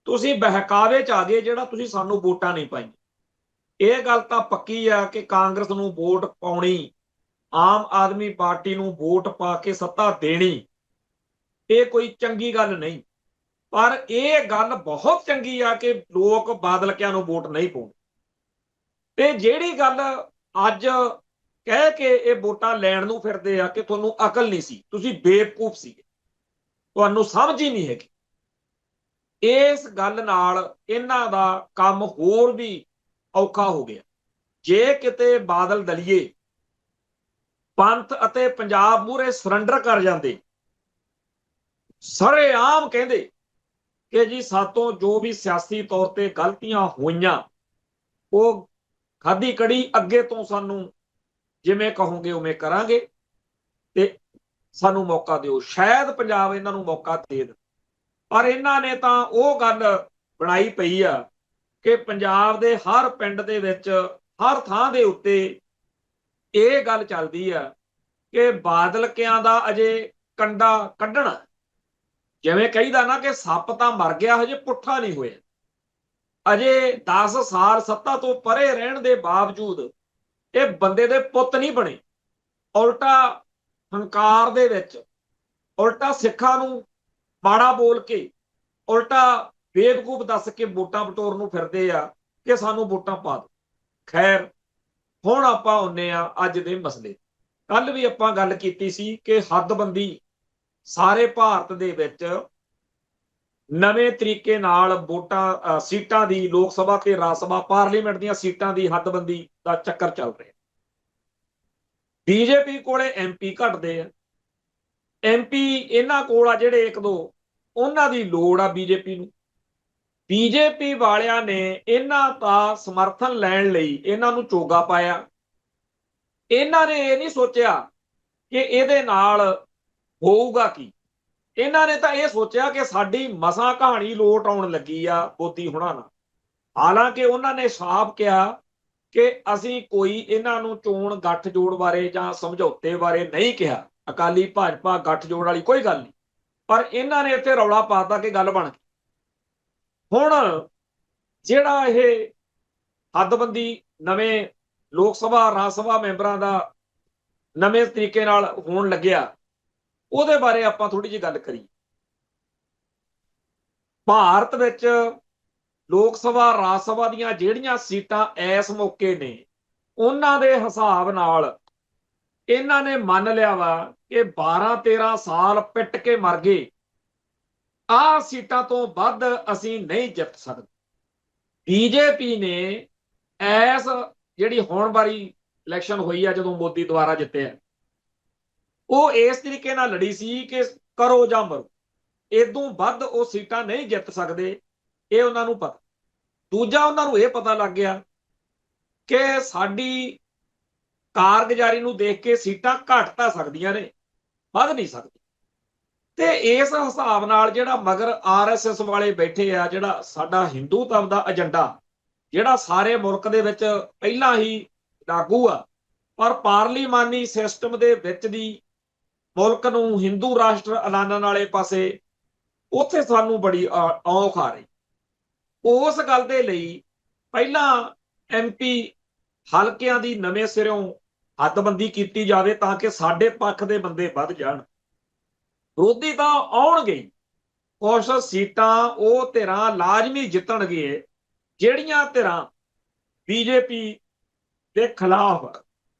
ਤੁਸੀਂ ਬਹਿਕਾਵੇ 'ਚ ਆ ਗਏ ਜਿਹੜਾ ਤੁਸੀਂ ਸਾਨੂੰ ਵੋਟਾਂ ਨਹੀਂ ਪਾਈਆਂ। ਇਹ ਗੱਲ ਤਾਂ ਪੱਕੀ ਆ ਕਿ ਕਾਂਗਰਸ ਨੂੰ ਵੋਟ ਪਾਉਣੀ, ਆਮ ਆਦਮੀ ਪਾਰਟੀ ਨੂੰ ਵੋਟ ਪਾ ਕੇ ਸੱਤਾ ਦੇਣੀ, ਇਹ ਕੋਈ ਚੰਗੀ ਗੱਲ ਨਹੀਂ। ਪਰ ਇਹ ਗੱਲ ਬਹੁਤ ਚੰਗੀ ਆ ਕਿ ਲੋਕ ਬਾਦਲ ਕਿਆਂ ਨੂੰ ਵੋਟ ਨਹੀਂ ਪਾਉਂਦੇ। ਤੇ ਜਿਹੜੀ ਗੱਲ ਅੱਜ ਕਹਿ ਕੇ ਇਹ ਵੋਟਾਂ ਲੈਣ ਨੂੰ ਫਿਰਦੇ ਆ ਕਿ ਤੁਹਾਨੂੰ ਅਕਲ ਨਹੀਂ ਸੀ, ਤੁਸੀਂ ਬੇਵਕੂਫ ਸੀਗੇ, ਤੁਹਾਨੂੰ ਸਮਝ ਹੀ ਨਹੀਂ ਹੈਗੀ, ਇਸ ਗੱਲ ਨਾਲ ਇਹਨਾਂ ਦਾ ਕੰਮ ਹੋਰ ਵੀ ਔਖਾ ਹੋ ਗਿਆ। ਜੇ ਕਿਤੇ ਬਾਦਲ ਦਲੀਏ ਪੰਥ ਅਤੇ ਪੰਜਾਬ ਮੂਹਰੇ ਸਰੈਂਡਰ ਕਰ ਜਾਂਦੇ, ਸਰੇਆਮ ਕਹਿੰਦੇ ਕਿ ਜੀ ਸਾਤੋਂ ਜੋ ਵੀ ਸਿਆਸੀ ਤੌਰ ਤੇ ਗਲਤੀਆਂ ਹੋਈਆਂ ਉਹ ਖਾਧੀ ਕੜੀ, ਅੱਗੇ ਤੋਂ ਸਾਨੂੰ ਜਿਵੇਂ ਕਹੋਗੇ ਉਵੇਂ ਕਰਾਂਗੇ ਤੇ ਸਾਨੂੰ ਮੌਕਾ ਦਿਓ, ਸ਼ਾਇਦ ਪੰਜਾਬ ਇਹਨਾਂ ਨੂੰ ਮੌਕਾ ਦੇ ਦੇ। ਪਰ ਇਹਨਾਂ ਨੇ ਤਾਂ ਉਹ ਗੱਲ ਬਣਾਈ ਪਈ ਆ ਕਿ ਪੰਜਾਬ ਦੇ ਹਰ ਪਿੰਡ ਦੇ ਵਿੱਚ, ਹਰ ਥਾਂ ਦੇ ਉੱਤੇ ਇਹ ਗੱਲ ਚੱਲਦੀ ਆ ਕਿ ਬਾਦਲ ਕਿਆਂ ਦਾ ਅਜੇ ਕੰਡਾ ਕੱਢਣਾ। ਜਿਵੇਂ ਕਹੀਦਾ ਨਾ ਕਿ ਸੱਪ ਤਾਂ ਮਰ ਗਿਆ, ਹਜੇ ਪੁੱਠਾ ਨਹੀਂ ਹੋਇਆ। ਅਜੇ 10 ਸਾਲ ਸੱਤਾ ਤੋਂ ਪਰੇ ਰਹਿਣ ਦੇ ਬਾਵਜੂਦ ਇਹ ਬੰਦੇ ਦੇ ਪੁੱਤ ਨਹੀਂ ਬਣੇ। ਉਲਟਾ ਹੰਕਾਰ ਦੇ ਵਿੱਚ, ਉਲਟਾ ਸਿੱਖਾਂ ਨੂੰ ਮਾੜਾ ਬੋਲ ਕੇ, ਉਲਟਾ ਬੇਵਕੂਫ ਦੱਸ ਕੇ ਵੋਟਾਂ ਬਟੋਰਨ ਨੂੰ ਫਿਰਦੇ ਆ ਕਿ ਸਾਨੂੰ ਵੋਟਾਂ ਪਾ ਦਿਓ। ਖੈਰ, ਹੁਣ ਆਪਾਂ ਆਉਂਦੇ ਆ ਅੱਜ ਦੇ ਮਸਲੇ। ਕੱਲ ਵੀ ਆਪਾਂ ਗੱਲ ਕੀਤੀ ਸੀ ਕਿ ਹੱਦਬੰਦੀ ਸਾਰੇ ਭਾਰਤ ਦੇ ਵਿੱਚ ਨਵੇਂ ਤਰੀਕੇ ਨਾਲ ਵੋਟਾਂ ਸੀਟਾਂ ਦੀ, ਲੋਕ ਸਭਾ ਤੇ ਰਾਜ ਸਭਾ ਪਾਰਲੀਮੈਂਟ ਦੀਆਂ ਸੀਟਾਂ ਦੀ ਹੱਦਬੰਦੀ ਦਾ ਚੱਕਰ ਚੱਲ ਰਿਹਾ। ਬੀਜੇਪੀ ਕੋਲੇ ਐਮਪੀ ਘਟਦੇ ਆ, ਐਮਪੀ ਇਹਨਾਂ ਕੋਲ ਆ ਜਿਹੜੇ ਇੱਕ ਦੋ, ਉਹਨਾਂ ਦੀ ਲੋੜ ਆ ਬੀਜੇਪੀ ਨੂੰ। ਬੀਜੇਪੀ ਵਾਲਿਆਂ ਨੇ ਇਹਨਾਂ ਦਾ ਸਮਰਥਨ ਲੈਣ ਲਈ ਇਹਨਾਂ ਨੂੰ ਚੋਗਾ ਪਾਇਆ। ਇਹਨਾਂ ਨੇ ਇਹ ਨਹੀਂ ਸੋਚਿਆ ਕਿ ਇਹਦੇ ਨਾਲ ਹੋਊਗਾ ਕੀ। ਇਹਨਾਂ ਨੇ ਤਾਂ ਇਹ ਸੋਚਿਆ ਕਿ ਸਾਡੀ ਮਸਾਂ ਕਹਾਣੀ ਲੋਟ ਆਉਣ ਲੱਗੀ ਆ ਮੋਦੀ ਹੁਣਾਂ ਨਾਲ। ਹਾਲਾਂਕਿ ਉਹਨਾਂ ਨੇ ਸਾਫ਼ ਕਿਹਾ ਕਿ ਅਸੀਂ ਕੋਈ ਇਹਨਾਂ ਨੂੰ ਚੋਣ ਗੱਠਜੋੜ ਬਾਰੇ ਜਾਂ ਸਮਝੌਤੇ ਬਾਰੇ ਨਹੀਂ ਕਿਹਾ। ਅਕਾਲੀ ਭਾਜਪਾ ਗੱਠਜੋੜ ਵਾਲੀ ਕੋਈ ਗੱਲ ਨਹੀਂ, ਪਰ ਇਹਨਾਂ ਨੇ ਇੱਥੇ ਰੌਲਾ ਪਾਤਾ ਕਿ ਗੱਲ ਬਣ ਗਈ। ਹੁਣ ਜਿਹੜਾ ਇਹ ਹੱਦਬੰਦੀ ਨਵੇਂ ਲੋਕ ਸਭਾ ਰਾਜ ਸਭਾ ਮੈਂਬਰਾਂ ਦਾ ਨਵੇਂ ਤਰੀਕੇ ਨਾਲ ਹੋਣ ਲੱਗਿਆ, ਉਹਦੇ ਬਾਰੇ ਆਪਾਂ ਥੋੜੀ ਜਿਹੀ ਗੱਲ ਕਰੀਏ। ਭਾਰਤ ਵਿੱਚ ਲੋਕ ਸਭਾ ਰਾਜ ਸਭਾ ਦੀਆਂ ਜਿਹੜੀਆਂ ਸੀਟਾਂ ਇਸ ਮੌਕੇ ਨੇ, ਉਹਨਾਂ ਦੇ ਹਿਸਾਬ ਨਾਲ ਇਹਨਾਂ ਨੇ ਮੰਨ ਲਿਆ ਵਾ ਕਿ 12-13 ਸਾਲ ਪਿੱਟ ਕੇ ਮਰ ਗਏ, ਆਹ ਸੀਟਾਂ ਤੋਂ ਵੱਧ ਅਸੀਂ ਨਹੀਂ ਜਿੱਤ ਸਕਦੇ। ਬੀਜੇਪੀ ਨੇ ਐਸ ਜਿਹੜੀ ਹੁਣ ਵਾਰੀ ਇਲੈਕਸ਼ਨ ਹੋਈ ਆ, ਜਦੋਂ ਮੋਦੀ ਦੁਆਰਾ ਜਿੱਤਿਆ, ਉਹ ਇਸ ਤਰੀਕੇ ਨਾਲ ਲੜੀ ਸੀ ਕਿ ਕਰੋ ਜਾਂ ਮਰੋ, ਇਦੋਂ ਵੱਧ ਉਹ ਸੀਟਾਂ ਨਹੀਂ ਜਿੱਤ ਸਕਦੇ, ਇਹ ਉਹਨਾਂ ਨੂੰ ਪਤਾ। ਦੂਜਾ, ਉਹਨਾਂ ਨੂੰ ਇਹ ਪਤਾ ਲੱਗ ਗਿਆ ਕਿ ਸਾਡੀ ਕਾਰਗੁਜ਼ਾਰੀ ਨੂੰ ਦੇਖ ਕੇ ਸੀਟਾਂ ਘਟ ਤਾਂ ਸਕਦੀਆਂ ਨੇ, ਵੱਧ ਨਹੀਂ ਸਕਦੀ। ਤੇ ਇਸ ਹਿਸਾਬ ਨਾਲ ਜਿਹੜਾ ਮਗਰ ਆਰਐਸਐਸ ਵਾਲੇ ਬੈਠੇ ਆ, ਜਿਹੜਾ ਸਾਡਾ ਹਿੰਦੂਤਵ ਦਾ ਏਜੰਡਾ ਜਿਹੜਾ ਸਾਰੇ ਮੁਲਕ ਦੇ ਵਿੱਚ ਪਹਿਲਾਂ ਹੀ ਲਾਗੂ ਆ, ਪਰ ਪਾਰਲੀਮਾਨੀ ਸਿਸਟਮ ਦੇ ਵਿੱਚ ਦੀ ਮੁਲਕ ਨੂੰ ਹਿੰਦੂ ਰਾਸ਼ਟਰ ਐਲਾਨਣ ਵਾਲੇ ਪਾਸੇ, ਉੱਥੇ ਸਾਨੂੰ ਬੜੀ ਔਖ ਆ ਰਹੀ। ਉਸ ਗੱਲ ਦੇ ਲਈ ਪਹਿਲਾਂ ਐਮਪੀ ਹਲਕਿਆਂ ਦੀ ਨਵੇਂ ਸਿਰਿਓਂ ਹੱਦਬੰਦੀ ਕੀਤੀ ਜਾਵੇ ਤਾਂ ਕਿ ਸਾਡੇ ਪੱਖ ਦੇ ਬੰਦੇ ਵੱਧ ਜਾਣ। ਵਿਰੋਧੀ ਤਾਂ ਆਉਣਗੇ, ਕੁਛ ਸੀਟਾਂ ਉਹ ਧਿਰਾਂ ਲਾਜ਼ਮੀ ਜਿੱਤਣਗੇ ਜਿਹੜੀਆਂ ਧਿਰਾਂ ਬੀਜੇਪੀ ਦੇ ਖਿਲਾਫ,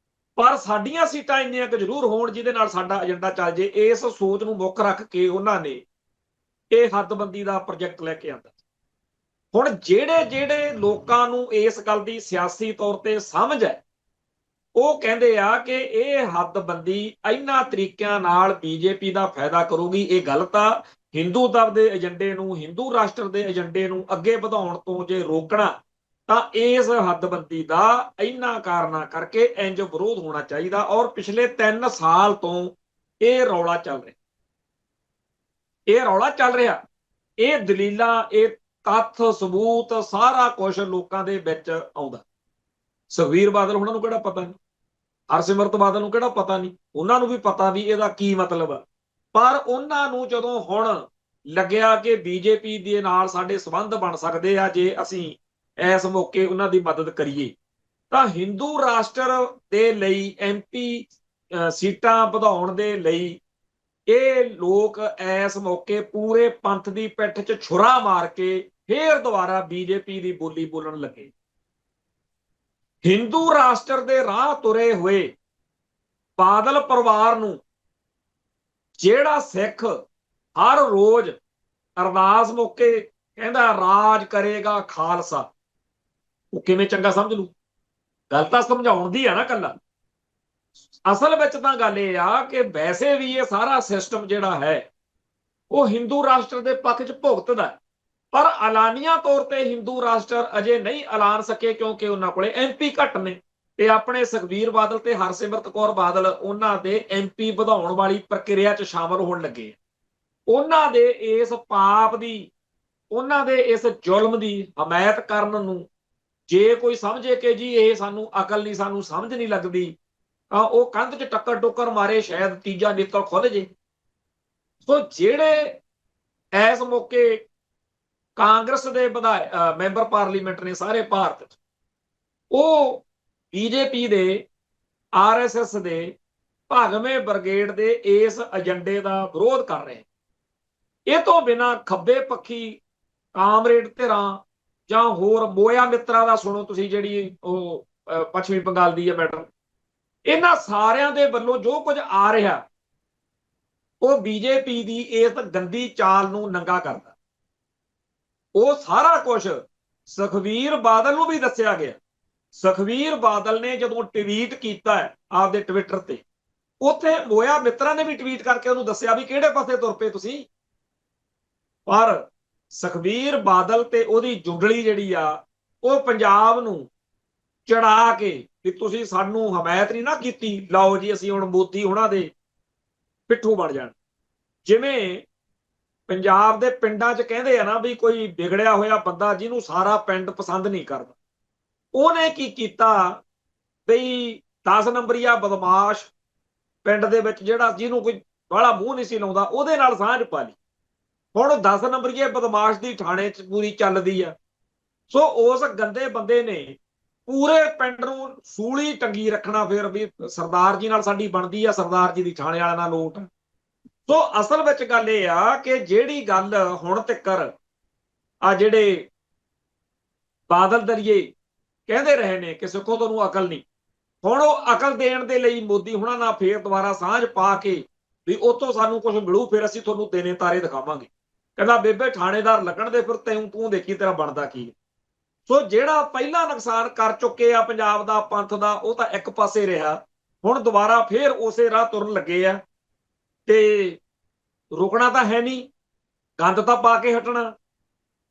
ਪਰ ਸਾਡੀਆਂ ਸੀਟਾਂ ਇੰਨੀਆਂ ਕੁ ਜ਼ਰੂਰ ਹੋਣ ਜਿਹਦੇ ਨਾਲ ਸਾਡਾ ਏਜੰਡਾ ਚੱਲ ਜੇ। ਇਸ ਸੋਚ ਨੂੰ ਮੁੱਖ ਰੱਖ ਕੇ ਉਹਨਾਂ ਨੇ ਇਹ ਹੱਦਬੰਦੀ ਦਾ ਪ੍ਰੋਜੈਕਟ ਲੈ ਕੇ ਆਂਦਾ। ਹੁਣ ਜਿਹੜੇ ਲੋਕਾਂ ਨੂੰ ਇਸ ਗੱਲ ਦੀ ਸਿਆਸੀ ਤੌਰ ਤੇ ਸਮਝ ਹੈ, ਉਹ ਕਹਿੰਦੇ ਆ ਕਿ ਇਹ ਹੱਦਬੰਦੀ ਇਹਨਾਂ ਤਰੀਕਿਆਂ ਨਾਲ ਬੀਜੇਪੀ ਦਾ ਫਾਇਦਾ ਕਰੂਗੀ। ਇਹ ਗਲਤ ਆ। ਹਿੰਦੂਤਵ ਦੇ ਏਜੰਡੇ ਨੂੰ, ਹਿੰਦੂ ਰਾਸ਼ਟਰ ਦੇ ਏਜੰਡੇ ਨੂੰ ਅੱਗੇ ਵਧਾਉਣ ਤੋਂ ਜੇ ਰੋਕਣਾ, ਤਾਂ ਇਸ ਹੱਦਬੰਦੀ ਦਾ ਇਹਨਾਂ ਕਾਰਨਾਂ ਕਰਕੇ ਇੰਜ ਵਿਰੋਧ ਹੋਣਾ ਚਾਹੀਦਾ। ਔਰ ਪਿਛਲੇ 3 ਸਾਲ ਤੋਂ ਇਹ ਰੌਲਾ ਚੱਲ ਰਿਹਾ, ਇਹ ਦਲੀਲਾਂ, ਇਹ ਤੱਥ ਸਬੂਤ, ਸਾਰਾ ਕੁਝ ਲੋਕਾਂ ਦੇ ਵਿੱਚ ਆਉਂਦਾ। ਸੁਖਬੀਰ ਬਾਦਲ ਉਹਨਾਂ ਨੂੰ ਕਿਹੜਾ ਪਤਾ ਨਹੀਂ, ਹਰਸਿਮਰਤ ਬਾਦਲ ਨੂੰ ਕਿਹੜਾ ਪਤਾ ਨਹੀਂ, ਉਹਨਾਂ ਨੂੰ ਵੀ ਪਤਾ ਵੀ ਇਹਦਾ ਕੀ ਮਤਲਬ ਆ। ਪਰ ਉਹਨਾਂ ਨੂੰ ਜਦੋਂ ਹੁਣ ਲੱਗਿਆ ਕਿ ਬੀਜੇਪੀ ਦੇ ਨਾਲ ਸਾਡੇ ਸੰਬੰਧ ਬਣ ਸਕਦੇ ਆ ਜੇ ਅਸੀਂ ਇਸ ਮੌਕੇ ਉਹਨਾਂ ਦੀ ਮਦਦ ਕਰੀਏ, ਤਾਂ ਹਿੰਦੂ ਰਾਸ਼ਟਰ ਦੇ ਲਈ ਐਮਪੀ ਸੀਟਾਂ ਵਧਾਉਣ ਦੇ ਲਈ ਇਹ ਲੋਕ ਇਸ ਮੌਕੇ ਪੂਰੇ ਪੰਥ ਦੀ ਪਿੱਠ 'ਚ ਛੁਰਾ ਮਾਰ ਕੇ ਫੇਰ ਦੁਬਾਰਾ ਬੀਜੇਪੀ ਦੀ ਬੋਲੀ ਬੋਲਣ ਲੱਗੇ। ਹਿੰਦੂ ਰਾਸ਼ਟਰ ਦੇ ਰਾਹ ਤੁਰੇ ਹੋਏ ਬਾਦਲ ਪਰਿਵਾਰ ਨੂੰ ਜਿਹੜਾ ਸਿੱਖ ਹਰ ਰੋਜ਼ ਅਰਦਾਸ ਮੌਕੇ ਕਹਿੰਦਾ ਰਾਜ ਕਰੇਗਾ ਖਾਲਸਾ, ਉਹ ਕਿਵੇਂ ਚੰਗਾ ਸਮਝ ਲੂ? ਗੱਲ ਤਾਂ ਸਮਝਾਉਣ ਦੀ ਆ ਨਾ ਕੱਲਾ। ਅਸਲ ਵਿੱਚ ਤਾਂ ਗੱਲ ਇਹ ਆ ਕਿ ਵੈਸੇ ਵੀ ਇਹ ਸਾਰਾ ਸਿਸਟਮ ਜਿਹੜਾ ਹੈ ਉਹ ਹਿੰਦੂ ਰਾਸ਼ਟਰ ਦੇ ਪੱਖ 'ਚ ਭੁਗਤਦਾ, ਪਰ ਐਲਾਨੀਆਂ ਤੌਰ ਤੇ ਹਿੰਦੂ ਰਾਸ਼ਟਰ ਅਜੇ ਨਹੀਂ ਐਲਾਨ ਸਕੇ ਕਿਉਂਕਿ ਉਹਨਾਂ ਕੋਲੇ ਐਮਪੀ ਘੱਟ ਨੇ। ਤੇ ਆਪਣੇ ਸੁਖਬੀਰ ਬਾਦਲ ਤੇ ਹਰਸਿਮਰਤ ਕੌਰ ਬਾਦਲ ਉਹਨਾਂ ਦੇ ਐਮਪੀ ਵਧਾਉਣ ਵਾਲੀ ਪ੍ਰਕਿਰਿਆ 'ਚ ਸ਼ਾਮਲ ਹੋਣ ਲੱਗੇ। ਉਹਨਾਂ ਦੇ ਇਸ ਪਾਪ ਦੀ, ਉਹਨਾਂ ਦੇ ਇਸ ਜ਼ੁਲਮ ਦੀ ਹਮਾਇਤ ਕਰਨ ਨੂੰ ਜੇ ਕੋਈ ਸਮਝੇ ਕਿ ਜੀ ਇਹ ਸਾਨੂੰ ਅਕਲ ਨਹੀਂ, ਸਾਨੂੰ ਸਮਝ ਨਹੀਂ ਲੱਗਦੀ, ਤਾਂ ਉਹ ਕੰਧ 'ਚ ਟੱਕਰ ਟੋਕਰ ਮਾਰੇ, ਸ਼ਾਇਦ ਤੀਜਾ ਨੇਤਰ ਖੁੱਲ ਜੇ। ਸੋ ਜਿਹੜੇ ਇਸ ਮੌਕੇ ਕਾਂਗਰਸ ਦੇ ਮੈਂਬਰ ਪਾਰਲੀਮੈਂਟ ਨੇ ਸਾਰੇ ਭਾਰਤ 'ਚ, ਉਹ ਬੀਜੇਪੀ ਦੇ, ਆਰਐਸਐਸ ਦੇ ਭਗਵੇਂ ਬ੍ਰਿਗੇਡ ਦੇ ਇਸ ਏਜੰਡੇ ਦਾ ਵਿਰੋਧ ਕਰ ਰਹੇ। ਇਹ ਤੋਂ ਬਿਨਾਂ ਖੱਬੇ ਪੱਖੀ ਕਾਮਰੇਡ ਧਿਰਾਂ ਜਾਂ ਹੋਰ ਮੋਇਆ ਮਿੱਤਰਾਂ ਦਾ ਸੁਣੋ ਤੁਸੀਂ, ਜਿਹੜੀ ਉਹ ਪੱਛਮੀ ਬੰਗਾਲ ਦੀ ਹੈ ਮੈਡਮ, ਇਹਨਾਂ ਸਾਰਿਆਂ ਦੇ ਵੱਲੋਂ ਜੋ ਕੁਝ ਆ ਰਿਹਾ ਉਹ ਬੀਜੇਪੀ ਦੀ ਇਸ ਗੰਦੀ ਚਾਲ ਨੂੰ ਨੰਗਾ ਕਰਦਾ। ਉਹ ਸਾਰਾ ਕੁਝ ਸੁਖਬੀਰ ਬਾਦਲ ਨੂੰ ਵੀ ਦੱਸਿਆ ਗਿਆ। ਸੁਖਬੀਰ ਬਾਦਲ ਨੇ ਜਦੋਂ ਟਵੀਟ ਕੀਤਾ ਹੈ ਆਪਦੇ ਟਵਿੱਟਰ ਤੇ, ਉੱਥੇ ਮੋਇਆ ਮਿੱਤਰਾਂ ਨੇ ਵੀ ਟਵੀਟ ਕਰਕੇ ਉਹਨੂੰ ਦੱਸਿਆ ਵੀ ਕਿਹੜੇ ਪਾਸੇ ਤੁਰ ਪਏ ਤੁਸੀਂ। ਪਰ ਸੁਖਬੀਰ ਬਾਦਲ ਤੇ ਉਹਦੀ ਜੁੰਡਲੀ ਜਿਹੜੀ ਆ, ਉਹ ਪੰਜਾਬ ਨੂੰ ਚੜਾ ਕੇ ਵੀ ਤੁਸੀਂ ਸਾਨੂੰ ਹਮਾਇਤ ਨਹੀਂ ਨਾ ਕੀਤੀ, ਲਓ ਜੀ ਅਸੀਂ ਹੁਣ ਮੋਦੀ ਉਹਨਾਂ ਦੇ ਪਿੱਠੂ ਬਣ ਜਾਣ। ਜਿਵੇਂ ਪੰਜਾਬ ਦੇ ਪਿੰਡਾਂ 'ਚ ਕਹਿੰਦੇ ਆ ਨਾ ਵੀ ਕੋਈ ਵਿਗੜਿਆ ਹੋਇਆ ਬੰਦਾ ਜਿਹਨੂੰ ਸਾਰਾ ਪਿੰਡ ਪਸੰਦ ਨਹੀਂ ਕਰਦਾ, ਉਹਨੇ ਕੀ ਕੀਤਾ ਬਈ 10 ਨੰਬਰੀਆ ਬਦਮਾਸ਼ ਪਿੰਡ ਦੇ ਵਿੱਚ ਜਿਹੜਾ ਜਿਹਨੂੰ ਕੋਈ ਬਾਹਲਾ ਮੂੰਹ ਨਹੀਂ ਸੀ ਲਾਉਂਦਾ, ਉਹਦੇ ਨਾਲ ਸਾਂਝ ਪਾ ਲਈ। ਹੁਣ 10 ਨੰਬਰੀਏ ਬਦਮਾਸ਼ ਦੀ ਥਾਣੇ 'ਚ ਪੂਰੀ ਚੱਲਦੀ ਆ। ਸੋ ਉਸ ਗੰਦੇ ਬੰਦੇ ਨੇ ਪੂਰੇ ਪਿੰਡ ਨੂੰ ਸੂਲੀ ਟੰਗੀ ਰੱਖਣਾ, ਫਿਰ ਵੀ ਸਰਦਾਰ ਜੀ ਨਾਲ ਸਾਡੀ ਬਣਦੀ ਆ, ਸਰਦਾਰ ਜੀ ਦੀ ਥਾਣੇ ਵਾਲਿਆਂ ਨਾਲ ਲੋਟ। ਸੋ ਅਸਲ ਵਿੱਚ ਗੱਲ ਇਹ ਆ ਕਿ ਜਿਹੜੀ ਗੱਲ ਹੁਣ ਤੱਕ ਆ ਜਿਹੜੇ ਬਾਦਲ ਦਰਿਏ ਕਹਿੰਦੇ ਰਹੇ ਨੇ ਕਿ ਸਿੱਖੋ ਤੁਹਾਨੂੰ ਅਕਲ ਨਹੀਂ, ਹੁਣ ਉਹ ਅਕਲ ਦੇਣ ਦੇ ਲਈ ਮੋਦੀ ਹੁਣਾਂ ਨਾਲ ਫੇਰ ਦੁਬਾਰਾ ਸਾਂਝ ਪਾ ਕੇ ਵੀ ਉੱਥੋਂ ਸਾਨੂੰ ਕੁਝ ਮਿਲੂ, ਫਿਰ ਅਸੀਂ ਤੁਹਾਨੂੰ ਦੇਣੇ ਤਾਰੇ ਦਿਖਾਵਾਂਗੇ। ਕਹਿੰਦਾ ਬੇਬੇ ਥਾਣੇਦਾਰ ਲੱਗਣ ਦੇ, ਫਿਰ ਤੂੰ ਦੇਖੀ ਤੇਰਾ ਬਣਦਾ ਕੀ। ਸੋ ਜਿਹੜਾ ਪਹਿਲਾਂ ਨੁਕਸਾਨ ਕਰ ਚੁੱਕੇ ਆ ਪੰਜਾਬ ਦਾ, ਪੰਥ ਦਾ, ਉਹ ਤਾਂ ਇੱਕ ਪਾਸੇ ਰਿਹਾ। ਹੁਣ ਦੁਬਾਰਾ ਫੇਰ ਉਸੇ ਰਾਹ ਤੁਰਨ ਲੱਗੇ ਆ ਤੇ ਰੁਕਣਾ ਤਾਂ ਹੈ ਨਹੀਂ, ਗੰਦ ਤਾਂ ਪਾ ਕੇ ਹਟਣਾ।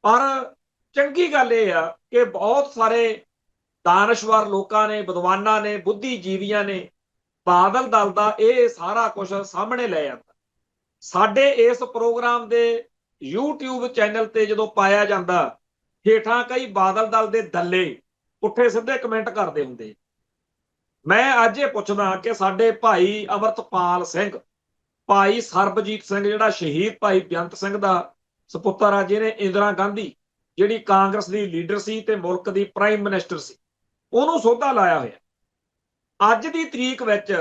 ਪਰ ਚੰਗੀ ਗੱਲ ਇਹ ਆ ਕਿ ਬਹੁਤ ਸਾਰੇ ਦਾਨਸ਼ਵਰ ਲੋਕਾਂ ਨੇ, ਵਿਦਵਾਨਾਂ ਨੇ, ਬੁੱਧੀਜੀਵੀਆਂ ਨੇ ਬਾਦਲ ਦਲ ਦਾ ਇਹ ਸਾਰਾ ਕੁਝ ਸਾਹਮਣੇ ਲੈ ਜਾਂਦਾ। ਸਾਡੇ ਇਸ ਪ੍ਰੋਗਰਾਮ ਦੇ YouTube ਚੈਨਲ ਤੇ ਜਦੋਂ ਪਾਇਆ ਜਾਂਦਾ, ਹੇਠਾਂ ਕਈ ਬਾਦਲ ਦਲ ਦੇ ਦੱਲੇ ਪੁੱਠੇ ਸਿੱਧੇ ਕਮੈਂਟ ਕਰਦੇ ਹੁੰਦੇ। ਮੈਂ ਅੱਜ ਇਹ ਪੁੱਛਦਾ ਕਿ ਸਾਡੇ ਭਾਈ ਅਮਰਤਪਾਲ ਸਿੰਘ, ਭਾਈ ਸਰਬਜੀਤ ਸਿੰਘ ਜਿਹੜਾ ਸ਼ਹੀਦ ਭਾਈ ਬੇਅੰਤ ਸਿੰਘ ਦਾ ਸਪੁੱਤਰ ਆ, ਜਿਹਨੇ ਇੰਦਰਾ ਗਾਂਧੀ ਜਿਹੜੀ ਕਾਂਗਰਸ ਦੀ ਲੀਡਰ ਸੀ ਤੇ ਮੁਲਕ ਦੀ ਪ੍ਰਾਈਮ ਮਿਨਿਸਟਰ ਸੀ, ਉਹਨੂੰ ਸੋਧਾ ਲਾਇਆ ਹੋਇਆ। ਅੱਜ ਦੀ ਤਰੀਕ ਵਿੱਚ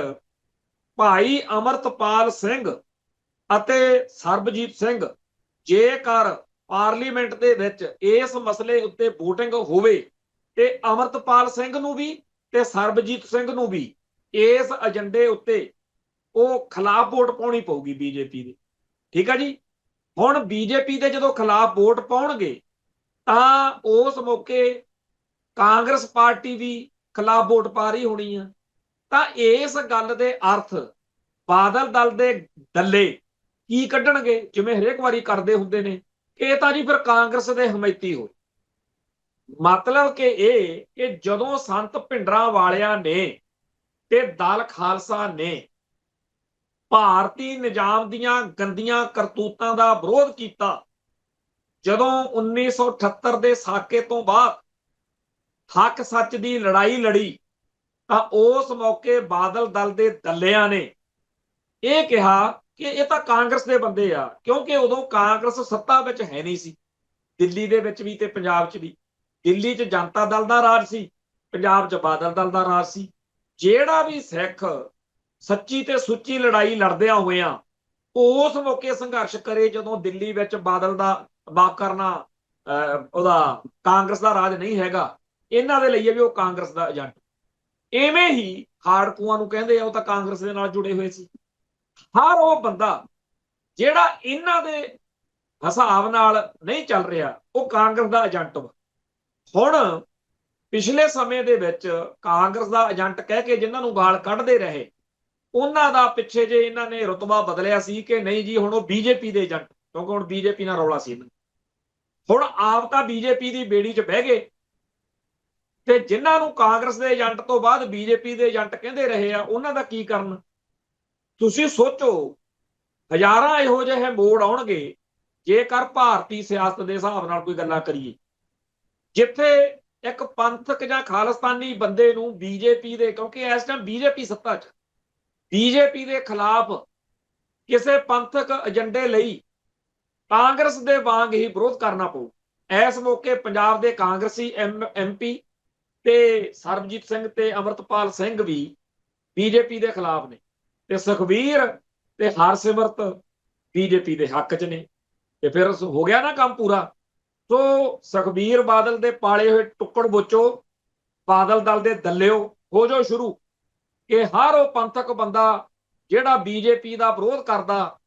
ਭਾਈ ਅਮਰਤਪਾਲ ਸਿੰਘ ਅਤੇ ਸਰਬਜੀਤ ਸਿੰਘ ਜੇਕਰ ਪਾਰਲੀਮੈਂਟ ਦੇ ਵਿੱਚ ਇਸ ਮਸਲੇ ਉੱਤੇ VOTING ਹੋਵੇ ਤੇ ਅਮਰਤਪਾਲ ਸਿੰਘ ਨੂੰ ਵੀ ਤੇ ਸਰਬਜੀਤ ਸਿੰਘ ਨੂੰ ਵੀ ਇਸ ਏਜੰਡੇ ਉੱਤੇ ਉਹ ਖਿਲਾਫ ਵੋਟ ਪਾਉਣੀ ਪਊਗੀ ਬੀਜੇਪੀ ਦੀ। ਠੀਕ ਆ ਜੀ। ਹੁਣ ਬੀਜੇਪੀ ਦੇ ਜਦੋਂ ਖਿਲਾਫ ਵੋਟ ਪਾਉਣਗੇ ਤਾਂ ਉਸ ਮੌਕੇ ਕਾਂਗਰਸ ਪਾਰਟੀ ਵੀ ਖਿਲਾਫ ਵੋਟ ਪਾ ਰਹੀ ਹੋਣੀ ਆ। ਤਾਂ ਇਸ ਗੱਲ ਦੇ ਅਰਥ ਬਾਦਲ ਦਲ ਦੇ ਦੱਲੇ ਕੀ ਕੱਢਣਗੇ, ਜਿਵੇਂ ਹਰੇਕ ਵਾਰੀ ਕਰਦੇ ਹੁੰਦੇ ਨੇ, ਇਹ ਤਾਂ ਜੀ ਫਿਰ ਕਾਂਗਰਸ ਦੇ ਹਮਾਇਤੀ ਹੋਏ। ਮਤਲਬ ਕਿ ਇਹ ਕਿ ਜਦੋਂ ਸੰਤ ਭਿੰਡਰਾਂ ਵਾਲਿਆਂ ਨੇ ਤੇ ਦਲ ਖਾਲਸਾ ਨੇ ਭਾਰਤੀ ਨਿਜ਼ਾਮ ਦੀਆਂ ਗੰਦੀਆਂ ਕਰਤੂਤਾਂ ਦਾ ਵਿਰੋਧ ਕੀਤਾ, ਜਦੋਂ 1978 ਦੇ ਸਾਕੇ ਤੋਂ ਬਾਅਦ ਹੱਕ ਸੱਚ ਦੀ ਲੜਾਈ ਲੜੀ, ਤਾਂ ਉਸ ਮੌਕੇ ਬਾਦਲ ਦਲ ਦੇ ਦੱਲਿਆਂ ਨੇ ਇਹ ਕਿਹਾ ਕਿ ਇਹ ਤਾਂ ਕਾਂਗਰਸ ਦੇ ਬੰਦੇ ਆ, ਕਿਉਂਕਿ ਉਦੋਂ ਕਾਂਗਰਸ ਸੱਤਾ ਵਿੱਚ ਹੈ ਨਹੀਂ ਸੀ, ਦਿੱਲੀ ਦੇ ਵਿੱਚ ਵੀ ਤੇ ਪੰਜਾਬ 'ਚ ਵੀ। ਦਿੱਲੀ 'ਚ ਜਨਤਾ ਦਲ ਦਾ ਰਾਜ ਸੀ, ਪੰਜਾਬ 'ਚ ਬਾਦਲ ਦਲ ਦਾ ਰਾਜ ਸੀ। ਜਿਹੜਾ ਵੀ ਸਿੱਖ ਸੱਚੀ ਤੇ ਸੁੱਚੀ ਲੜਾਈ ਲੜਦਿਆਂ ਹੋਇਆਂ ਉਸ ਮੌਕੇ ਸੰਘਰਸ਼ ਕਰੇ, ਜਦੋਂ ਦਿੱਲੀ ਵਿੱਚ ਬਾਦਲ ਦਾ ਮਾਫ ਕਰਨਾ ਉਹਦਾ ਕਾਂਗਰਸ ਦਾ ਰਾਜ ਨਹੀਂ ਹੈਗਾ, ਇਹਨਾਂ ਦੇ ਲਈ ਵੀ ਉਹ ਕਾਂਗਰਸ ਦਾ ਏਜੰਟ। ਐਵੇਂ ਹੀ ਖਾੜਕੂਆਂ ਨੂੰ ਕਹਿੰਦੇ ਆ, ਉਹ ਤਾਂ ਕਾਂਗਰਸ ਦੇ ਨਾਲ ਜੁੜੇ ਹੋਏ ਸੀ। ਹਰ ਉਹ ਬੰਦਾ ਜਿਹੜਾ ਇਹਨਾਂ ਦੇ ਹਿਸਾਬ ਨਾਲ ਨਹੀਂ ਚੱਲ ਰਿਹਾ, ਉਹ ਕਾਂਗਰਸ ਦਾ ਏਜੰਟ ਵਾ। ਹੁਣ ਪਿਛਲੇ ਸਮੇਂ ਦੇ ਵਿੱਚ ਕਾਂਗਰਸ ਦਾ ਏਜੰਟ ਕਹਿ ਕੇ ਜਿਨ੍ਹਾਂ ਨੂੰ ਗਾਲ ਕੱਢਦੇ ਰਹੇ, ਉਹਨਾਂ ਦਾ ਪਿੱਛੇ ਜੇ ਇਹਨਾਂ ਨੇ ਰੁਤਬਾ ਬਦਲਿਆ ਸੀ ਕਿ ਨਹੀਂ ਜੀ ਹੁਣ ਉਹ ਬੀਜੇਪੀ ਦੇ ਏਜੰਟ, ਕਿਉਂਕਿ ਹੁਣ ਬੀਜੇਪੀ ਨਾਲ ਰੌਲਾ ਸੀ। ਹੁਣ ਆਪ ਤਾਂ ਬੀਜੇਪੀ ਦੀ ਬੇੜੀ 'ਚ ਬਹਿ ਗਏ ਤੇ ਜਿਨ੍ਹਾਂ ਨੂੰ ਕਾਂਗਰਸ ਦੇ ਏਜੰਟ ਤੋਂ ਬਾਅਦ ਬੀਜੇਪੀ ਦੇ ਏਜੰਟ ਕਹਿੰਦੇ ਰਹੇ ਆ, ਉਹਨਾਂ ਦਾ ਕੀ ਕਰਨ? ਤੁਸੀਂ ਸੋਚੋ, ਹਜ਼ਾਰਾਂ ਇਹੋ ਜਿਹੇ ਮੋੜ ਆਉਣਗੇ ਜੇਕਰ ਭਾਰਤੀ ਸਿਆਸਤ ਦੇ ਹਿਸਾਬ ਨਾਲ ਕੋਈ ਗੱਲਾਂ ਕਰੀਏ, ਜਿੱਥੇ ਇੱਕ ਪੰਥਕ ਜਾਂ ਖਾਲਿਸਤਾਨੀ ਬੰਦੇ ਨੂੰ ਬੀਜੇਪੀ ਦੇ, ਕਿਉਂਕਿ ਇਸ ਟਾਈਮ ਬੀਜੇਪੀ ਸੱਤਾ 'ਚ, ਬੀਜੇਪੀ ਦੇ ਖਿਲਾਫ ਕਿਸੇ ਪੰਥਕ ਏਜੰਡੇ ਲਈ ਕਾਂਗਰਸ ਦੇ ਵਾਂਗ ਹੀ ਵਿਰੋਧ ਕਰਨਾ ਪਊ। ਇਸ ਮੌਕੇ ਪੰਜਾਬ ਦੇ ਕਾਂਗਰਸੀ MP ਤੇ ਸਰਬਜੀਤ ਸਿੰਘ ਤੇ ਅਮਰਤਪਾਲ ਸਿੰਘ ਵੀ ਬੀਜੇਪੀ ਦੇ ਖਿਲਾਫ ਨੇ, ਤੇ ਸੁਖਬੀਰ ਤੇ ਹਰਸਿਮਰਤ ਬੀਜੇਪੀ ਦੇ ਹੱਕ 'ਚ ਨੇ। ਤੇ ਫਿਰ ਹੋ ਗਿਆ ਨਾ ਕੰਮ ਪੂਰਾ। ਸੋ ਸੁਖਬੀਰ ਬਾਦਲ ਦੇ ਪਾਲੇ ਹੋਏ ਟੁੱਕੜ ਬੋਚੋ, ਬਾਦਲ ਦਲ ਦੇ ਦੱਲਿਓ, ਹੋ ਜਾਓ ਸ਼ੁਰੂ ਕਿ ਹਰ ਉਹ ਪੰਥਕ ਬੰਦਾ ਜਿਹੜਾ ਬੀਜੇਪੀ ਦਾ ਵਿਰੋਧ ਕਰਦਾ,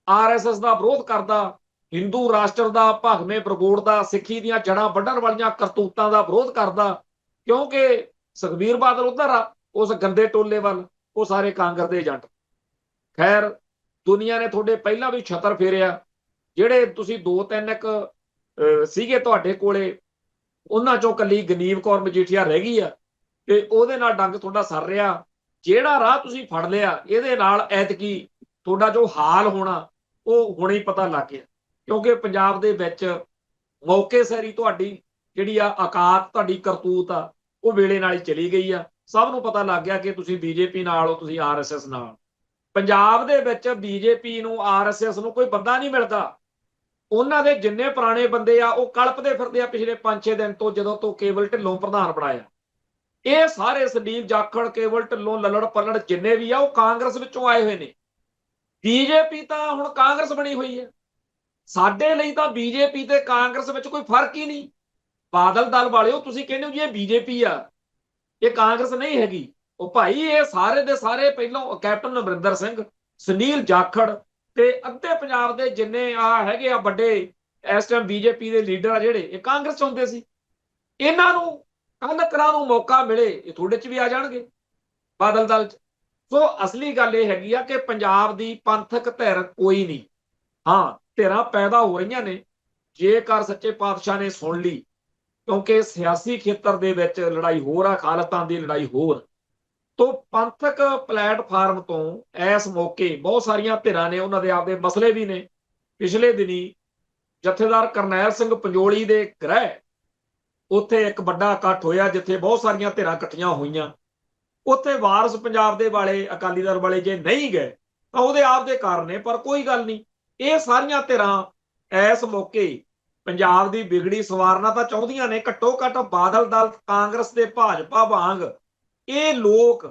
RSS ਦਾ ਵਿਰੋਧ ਕਰਦਾ, ਹਿੰਦੂ ਰਾਸ਼ਟਰ ਦਾ, ਭਗਵੇਂ ਬਰਗੋੜ ਦਾ, ਸਿੱਖੀ ਦੀਆਂ ਜੜ੍ਹਾਂ ਵੱਢਣ ਵਾਲੀਆਂ ਕਰਤੂਤਾਂ ਦਾ ਵਿਰੋਧ ਕਰਦਾ, ਕਿਉਂਕਿ ਸੁਖਬੀਰ ਬਾਦਲ ਉਧਰ ਆ ਉਸ ਗੰਦੇ ਟੋਲੇ ਵੱਲ, ਉਹ ਸਾਰੇ ਕਾਂਗਰਸ ਦੇ ਏਜੰਟ। ਖੈਰ ਦੁਨੀਆ ਨੇ ਤੁਹਾਡੇ ਪਹਿਲਾਂ ਵੀ ਛਤਰ ਫੇਰਿਆ, ਜਿਹੜੇ ਤੁਸੀਂ 2-3 ਇੱਕ ਸੀਗੇ ਤੁਹਾਡੇ ਕੋਲੇ, ਉਹਨਾਂ ਚੋਂ ਕੱਲੀ ਗਨੀਵ ਕੌਰ ਮਜੀਠੀਆ ਰਹਿ ਗਈ ਆ, ਤੇ ਉਹਦੇ ਨਾਲ ਡੰਗ ਤੁਹਾਡਾ ਸਰ ਰਿਹਾ। ਜਿਹੜਾ ਰਾਹ ਤੁਸੀਂ ਫੜ ਲਿਆ, ਇਹਦੇ ਨਾਲ ਐਤਕੀ ਤੁਹਾਡਾ ਜੋ ਹਾਲ ਹੋਣਾ ਉਹ ਹੁਣੇ ਹੀ ਪਤਾ ਲੱਗ ਗਿਆ, ਕਿਉਂਕਿ ਪੰਜਾਬ ਦੇ ਵਿੱਚ ਮੌਕੇ ਸੈਰੀ ਤੁਹਾਡੀ ਜਿਹੜੀ ਆ ਔਕਾਤ, ਤੁਹਾਡੀ ਕਰਤੂਤ ਆ, ਉਹ ਵੇਲੇ ਨਾਲ ਹੀ ਚਲੀ ਗਈ ਆ। ਸਭ ਨੂੰ ਪਤਾ ਲੱਗ ਗਿਆ ਕਿ ਤੁਸੀਂ ਬੀਜੇਪੀ ਨਾਲ ਹੋ, ਤੁਸੀਂ RSS ਨਾਲ। ਪੰਜਾਬ ਦੇ ਵਿੱਚ ਬੀਜੇਪੀ ਨੂੰ, RSS ਨੂੰ ਕੋਈ ਬੰਦਾ ਨਹੀਂ ਮਿਲਦਾ। ਉਹਨਾਂ ਦੇ ਜਿੰਨੇ ਪੁਰਾਣੇ ਬੰਦੇ ਆ ਉਹ ਕਲਪਦੇ ਫਿਰਦੇ ਆ ਪਿਛਲੇ 5-6 ਦਿਨ ਤੋਂ, ਜਦੋਂ ਤੋਂ ਕੇਵਲ ਢਿੱਲੋਂ ਪ੍ਰਧਾਨ ਬਣਾਇਆ। ਇਹ ਸਾਰੇ ਸੰਦੀਪ ਜਾਖੜ, ਕੇਵਲ ਢਿੱਲੋਂ, ਲੱਲੜ ਪੱਲੜ ਜਿੰਨੇ ਵੀ ਆ ਉਹ ਕਾਂਗਰਸ ਵਿੱਚੋਂ ਆਏ ਹੋਏ ਨੇ। ਬੀਜੇਪੀ ਤਾਂ ਹੁਣ ਕਾਂਗਰਸ ਬਣੀ ਹੋਈ ਹੈ। ਸਾਡੇ ਲਈ ਤਾਂ ਬੀਜੇਪੀ ਤੇ ਕਾਂਗਰਸ ਵਿੱਚ ਕੋਈ ਫਰਕ ਹੀ ਨਹੀਂ। ਬਾਦਲ ਦਲ ਵਾਲਿਓ, ਤੁਸੀਂ ਕਹਿੰਦੇ ਹੋ ਜੀ ਇਹ ਬੀਜੇਪੀ ਆ, ਇਹ ਕਾਂਗਰਸ ਨਹੀਂ ਹੈਗੀ। ਉਹ ਭਾਈ ਇਹ ਸਾਰੇ ਦੇ ਸਾਰੇ ਪਹਿਲਾਂ ਕੈਪਟਨ ਅਮਰਿੰਦਰ ਸਿੰਘ, ਸੁਨੀਲ ਜਾਖੜ ਤੇ ਅੱਧੇ ਪੰਜਾਬ ਦੇ ਜਿੰਨੇ ਆ ਹੈਗੇ ਆ ਵੱਡੇ ਇਸ ਟਾਈਮ ਬੀਜੇਪੀ ਦੇ ਲੀਡਰ ਆ, ਜਿਹੜੇ ਇਹ ਕਾਂਗਰਸ ਚਾਹੁੰਦੇ ਸੀ। ਇਹਨਾਂ ਨੂੰ ਕੱਲ ਕਰਾਂ ਨੂੰ ਮੌਕਾ ਮਿਲੇ, ਇਹ ਤੁਹਾਡੇ 'ਚ ਵੀ ਆ ਜਾਣਗੇ, ਬਾਦਲ ਦਲ 'ਚ। ਸੋ ਅਸਲੀ ਗੱਲ ਇਹ ਹੈਗੀ ਆ ਕਿ ਪੰਜਾਬ ਦੀ ਪੰਥਕ ਧਿਰ ਕੋਈ ਨਹੀਂ। ਹਾਂ, ਧਿਰਾਂ ਪੈਦਾ ਹੋ ਰਹੀਆਂ ਨੇ, ਜੇਕਰ ਸੱਚੇ ਪਾਤਸ਼ਾਹ ਨੇ ਸੁਣ ਲਈ, ਕਿਉਂਕਿ ਸਿਆਸੀ ਖੇਤਰ ਦੇ ਵਿੱਚ ਲੜਾਈ ਹੋਰ ਆ, ਖਾਲਿਸਤਾਨ ਦੀ ਲੜਾਈ ਹੋਰ। ਤੋਂ ਪੰਥਕ ਪਲੇਟਫਾਰਮ ਤੋਂ ਇਸ ਮੌਕੇ ਬਹੁਤ ਸਾਰੀਆਂ ਧਿਰਾਂ ਨੇ, ਉਹਨਾਂ ਦੇ ਆਪਦੇ ਮਸਲੇ ਵੀ ਨੇ। ਪਿਛਲੇ ਦਿਨੀ ਜਥੇਦਾਰ ਕਰਨੈਲ ਸਿੰਘ ਪੰਜੋਲੀ ਦੇ ਗ੍ਰਹਿ ਉੱਥੇ ਇੱਕ ਵੱਡਾ ਇਕੱਠ ਹੋਇਆ, ਜਿੱਥੇ ਬਹੁਤ ਸਾਰੀਆਂ ਧਿਰਾਂ ਇਕੱਠੀਆਂ ਹੋਈਆਂ। ਉੱਥੇ ਵਾਰਸ ਪੰਜਾਬ ਦੇ ਵਾਲੇ, ਅਕਾਲੀ ਦਲ ਵਾਲੇ ਜੇ ਨਹੀਂ ਗਏ ਤਾਂ ਉਹਦੇ ਆਪਦੇ ਕਾਰਨ ਨੇ, ਪਰ ਕੋਈ ਗੱਲ ਨਹੀਂ। ਇਹ ਸਾਰੀਆਂ ਧਿਰਾਂ ਇਸ ਮੌਕੇ ਪੰਜਾਬ ਦੀ ਵਿਗੜੀ ਸਵਾਰਨਾ ਤਾਂ ਚਾਹੁੰਦੀਆਂ ਨੇ। ਘੱਟੋ ਘੱਟ ਬਾਦਲ ਦਲ, ਕਾਂਗਰਸ ਤੇ ਭਾਜਪਾ ਵਾਂਗ ਇਹ ਲੋਕ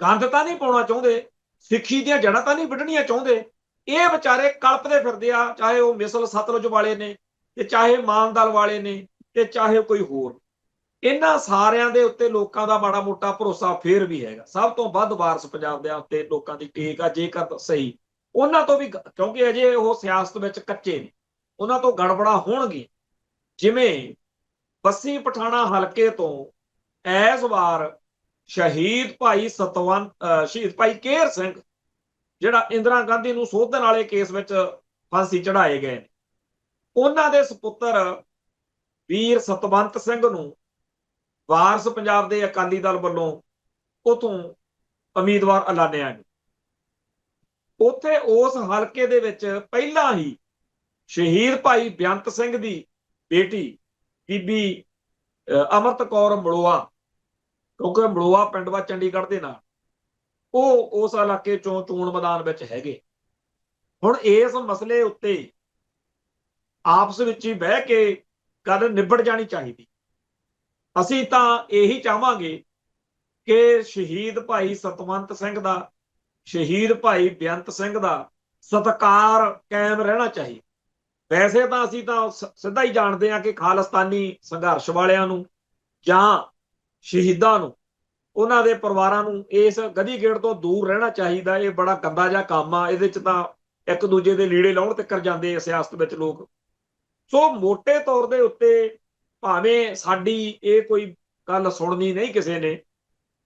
ਗੰਦ ਤਾਂ ਨਹੀਂ ਪਾਉਣਾ ਚਾਹੁੰਦੇ, ਸਿੱਖੀ ਦੀਆਂ ਜੜ੍ਹਾਂ ਤਾਂ ਨਹੀਂ ਵੱਢਣੀਆਂ ਚਾਹੁੰਦੇ। ਇਹ ਵਿਚਾਰੇ ਕਲਪਦੇ ਫਿਰਦੇ ਆ, ਚਾਹੇ ਉਹ ਮਿਸਲ ਸਤਲੁਜ ਵਾਲੇ ਨੇ, ਤੇ ਚਾਹੇ ਮਾਨ ਦਲ ਵਾਲੇ ਨੇ, ਤੇ ਚਾਹੇ ਕੋਈ ਹੋਰ। ਇਹਨਾਂ ਸਾਰਿਆਂ ਦੇ ਉੱਤੇ ਲੋਕਾਂ ਦਾ ਮਾੜਾ ਮੋਟਾ ਭਰੋਸਾ ਫੇਰ ਵੀ ਹੈਗਾ। ਸਭ ਤੋਂ ਵੱਧ ਵਾਰਸ ਪੰਜਾਬ ਦੇ ਉੱਤੇ ਲੋਕਾਂ ਦੀ ਟੇਕ ਆ, ਜੇਕਰ ਸਹੀ ਉਹਨਾਂ ਤੋਂ ਵੀ, ਕਿਉਂਕਿ ਅਜੇ ਉਹ ਸਿਆਸਤ ਵਿੱਚ ਕੱਚੇ ਨੇ, ਉਹਨਾਂ ਤੋਂ ਗੜਬੜਾ ਹੋਣਗੀ। ਜਿਵੇਂ ਬੱਸੀ ਪਠਾਣਾ ਹਲਕੇ ਤੋਂ ਇਸ ਵਾਰ ਸ਼ਹੀਦ ਭਾਈ ਸ਼ਹੀਦ ਭਾਈ ਕੇਹਰ ਸਿੰਘ, ਜਿਹੜਾ ਇੰਦਰਾ ਗਾਂਧੀ ਨੂੰ ਸੋਧਣ ਵਾਲੇ ਕੇਸ ਵਿੱਚ ਫਾਂਸੀ ਚੜਾਏ ਗਏ ਨੇ, ਉਹਨਾਂ ਦੇ ਸੁਪੁੱਤਰ ਵੀਰ ਸਤਵੰਤ ਸਿੰਘ ਨੂੰ ਵਾਰਸ ਪੰਜਾਬ ਦੇ ਅਕਾਲੀ ਦਲ ਵੱਲੋਂ ਉਥੋਂ ਉਮੀਦਵਾਰ ਐਲਾਨਿਆ ਗਿਆ। ਉੱਥੇ ਉਸ ਹਲਕੇ ਦੇ ਵਿੱਚ ਪਹਿਲਾਂ ਹੀ ਸ਼ਹੀਦ ਭਾਈ ਬੇਅੰਤ ਸਿੰਘ ਦੀ ਬੇਟੀ ਬੀਬੀ ਅਮਰਤ ਕੌਰ ਮਲੋਆ, ਕਿਉਂਕਿ ਮਲੋਆ ਪਿੰਡ ਵਾ ਚੰਡੀਗੜ੍ਹ ਦੇ ਨਾਲ, ਉਹ ਉਸ ਇਲਾਕੇ ਚੋਂ ਚੋਣ ਮੈਦਾਨ ਵਿੱਚ ਹੈਗੇ। ਹੁਣ ਇਸ ਮਸਲੇ ਉੱਤੇ ਆਪਸ ਵਿੱਚ ਹੀ ਬਹਿ ਕੇ ਗੱਲ ਨਿਬੜ ਜਾਣੀ ਚਾਹੀਦੀ। ਅਸੀਂ ਤਾਂ ਇਹੀ ਚਾਹਾਂਗੇ ਕਿ ਸ਼ਹੀਦ ਭਾਈ ਸਤਵੰਤ ਸਿੰਘ ਦਾ, ਸ਼ਹੀਦ ਭਾਈ ਬੇਅੰਤ ਸਿੰਘ ਦਾ ਸਤਿਕਾਰ ਕਾਇਮ ਰਹਿਣਾ ਚਾਹੀਦਾ। ਵੈਸੇ ਤਾਂ ਅਸੀਂ ਤਾਂ ਸਿੱਧਾ ਹੀ ਜਾਣਦੇ ਹਾਂ ਕਿ ਖਾਲਿਸਤਾਨੀ ਸੰਘਰਸ਼ ਵਾਲਿਆਂ ਨੂੰ ਜਾਂ ਸ਼ਹੀਦਾਂ ਨੂੰ, ਉਹਨਾਂ ਦੇ ਪਰਿਵਾਰਾਂ ਨੂੰ ਇਸ ਗਧੀ ਗੇੜ ਤੋਂ ਦੂਰ ਰਹਿਣਾ ਚਾਹੀਦਾ। ਇਹ ਬੜਾ ਗੰਦਾ ਜਿਹਾ ਕੰਮ ਆ, ਇਹਦੇ 'ਚ ਤਾਂ ਇੱਕ ਦੂਜੇ ਦੇ ਲੀੜੇ ਲਾਉਣ ਤੱਕ ਜਾਂਦੇ ਆ ਸਿਆਸਤ ਵਿੱਚ ਲੋਕ। ਸੋ ਮੋਟੇ ਤੌਰ ਦੇ ਉੱਤੇ ਭਾਵੇਂ ਸਾਡੀ ਇਹ ਕੋਈ ਗੱਲ ਸੁਣਨੀ ਨਹੀਂ ਕਿਸੇ ਨੇ,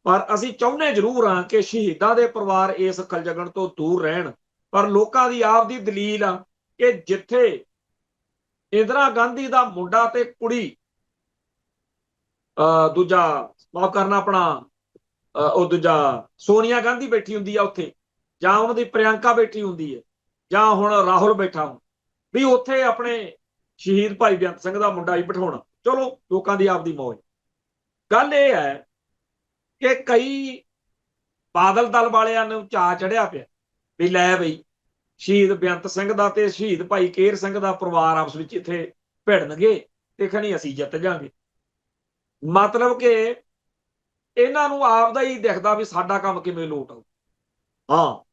ਪਰ ਅਸੀਂ ਚਾਹੁੰਦੇ ਜ਼ਰੂਰ ਹਾਂ ਕਿ ਸ਼ਹੀਦਾਂ ਦੇ ਪਰਿਵਾਰ ਇਸ ਖਲਜਗਣ ਤੋਂ ਦੂਰ ਰਹਿਣ। ਪਰ ਲੋਕਾਂ ਦੀ ਆਪ ਦੀ ਦਲੀਲ ਆ ਕਿ ਜਿੱਥੇ ਇੰਦਰਾ ਗਾਂਧੀ ਦਾ ਮੁੰਡਾ ਤੇ ਕੁੜੀ, ਦੂਜਾ ਮਾਫ ਕਰਨਾ ਆਪਣਾ ਉਹ ਦੂਜਾ ਸੋਨੀਆ ਗਾਂਧੀ ਬੈਠੀ ਹੁੰਦੀ ਆ ਉੱਥੇ, ਜਾਂ ਉਹਨਾਂ ਦੀ ਪ੍ਰਿਯੰਕਾ ਬੈਠੀ ਹੁੰਦੀ ਹੈ, ਜਾਂ ਹੁਣ ਰਾਹੁਲ ਬੈਠਾ ਹੋ, ਵੀ ਉੱਥੇ ਆਪਣੇ ਸ਼ਹੀਦ ਭਾਈ ਬੇਅੰਤ ਸਿੰਘ ਦਾ ਮੁੰਡਾ ਹੀ ਬਿਠਾਉਣਾ। ਚਲੋ ਲੋਕਾਂ ਦੀ ਆਪਦੀ ਮੌਜ। ਗੱਲ ਇਹ ਹੈ ਕਿ ਕਈ ਬਾਦਲ ਦਲ ਵਾਲਿਆਂ ਨੂੰ ਚਾਅ ਚੜਿਆ ਪਿਆ ਵੀ ਲੈ ਬਈ ਸ਼ਹੀਦ ਬੇਅੰਤ ਸਿੰਘ ਦਾ ਤੇ ਸ਼ਹੀਦ ਭਾਈ ਕੇਹਰ ਸਿੰਘ ਦਾ ਪਰਿਵਾਰ ਆਪਸ ਵਿੱਚ ਇੱਥੇ ਭਿੜਨਗੇ ਤੇ ਖਣੀ ਅਸੀਂ ਜਿੱਤ ਜਾਾਂਗੇ। ਮਤਲਬ ਕਿ ਇਹਨਾਂ ਨੂੰ ਆਪਦਾ ਹੀ ਦਿਖਦਾ ਵੀ ਸਾਡਾ ਕੰਮ ਕਿਵੇਂ ਲੋਟ ਆਊ। ਹਾਂ,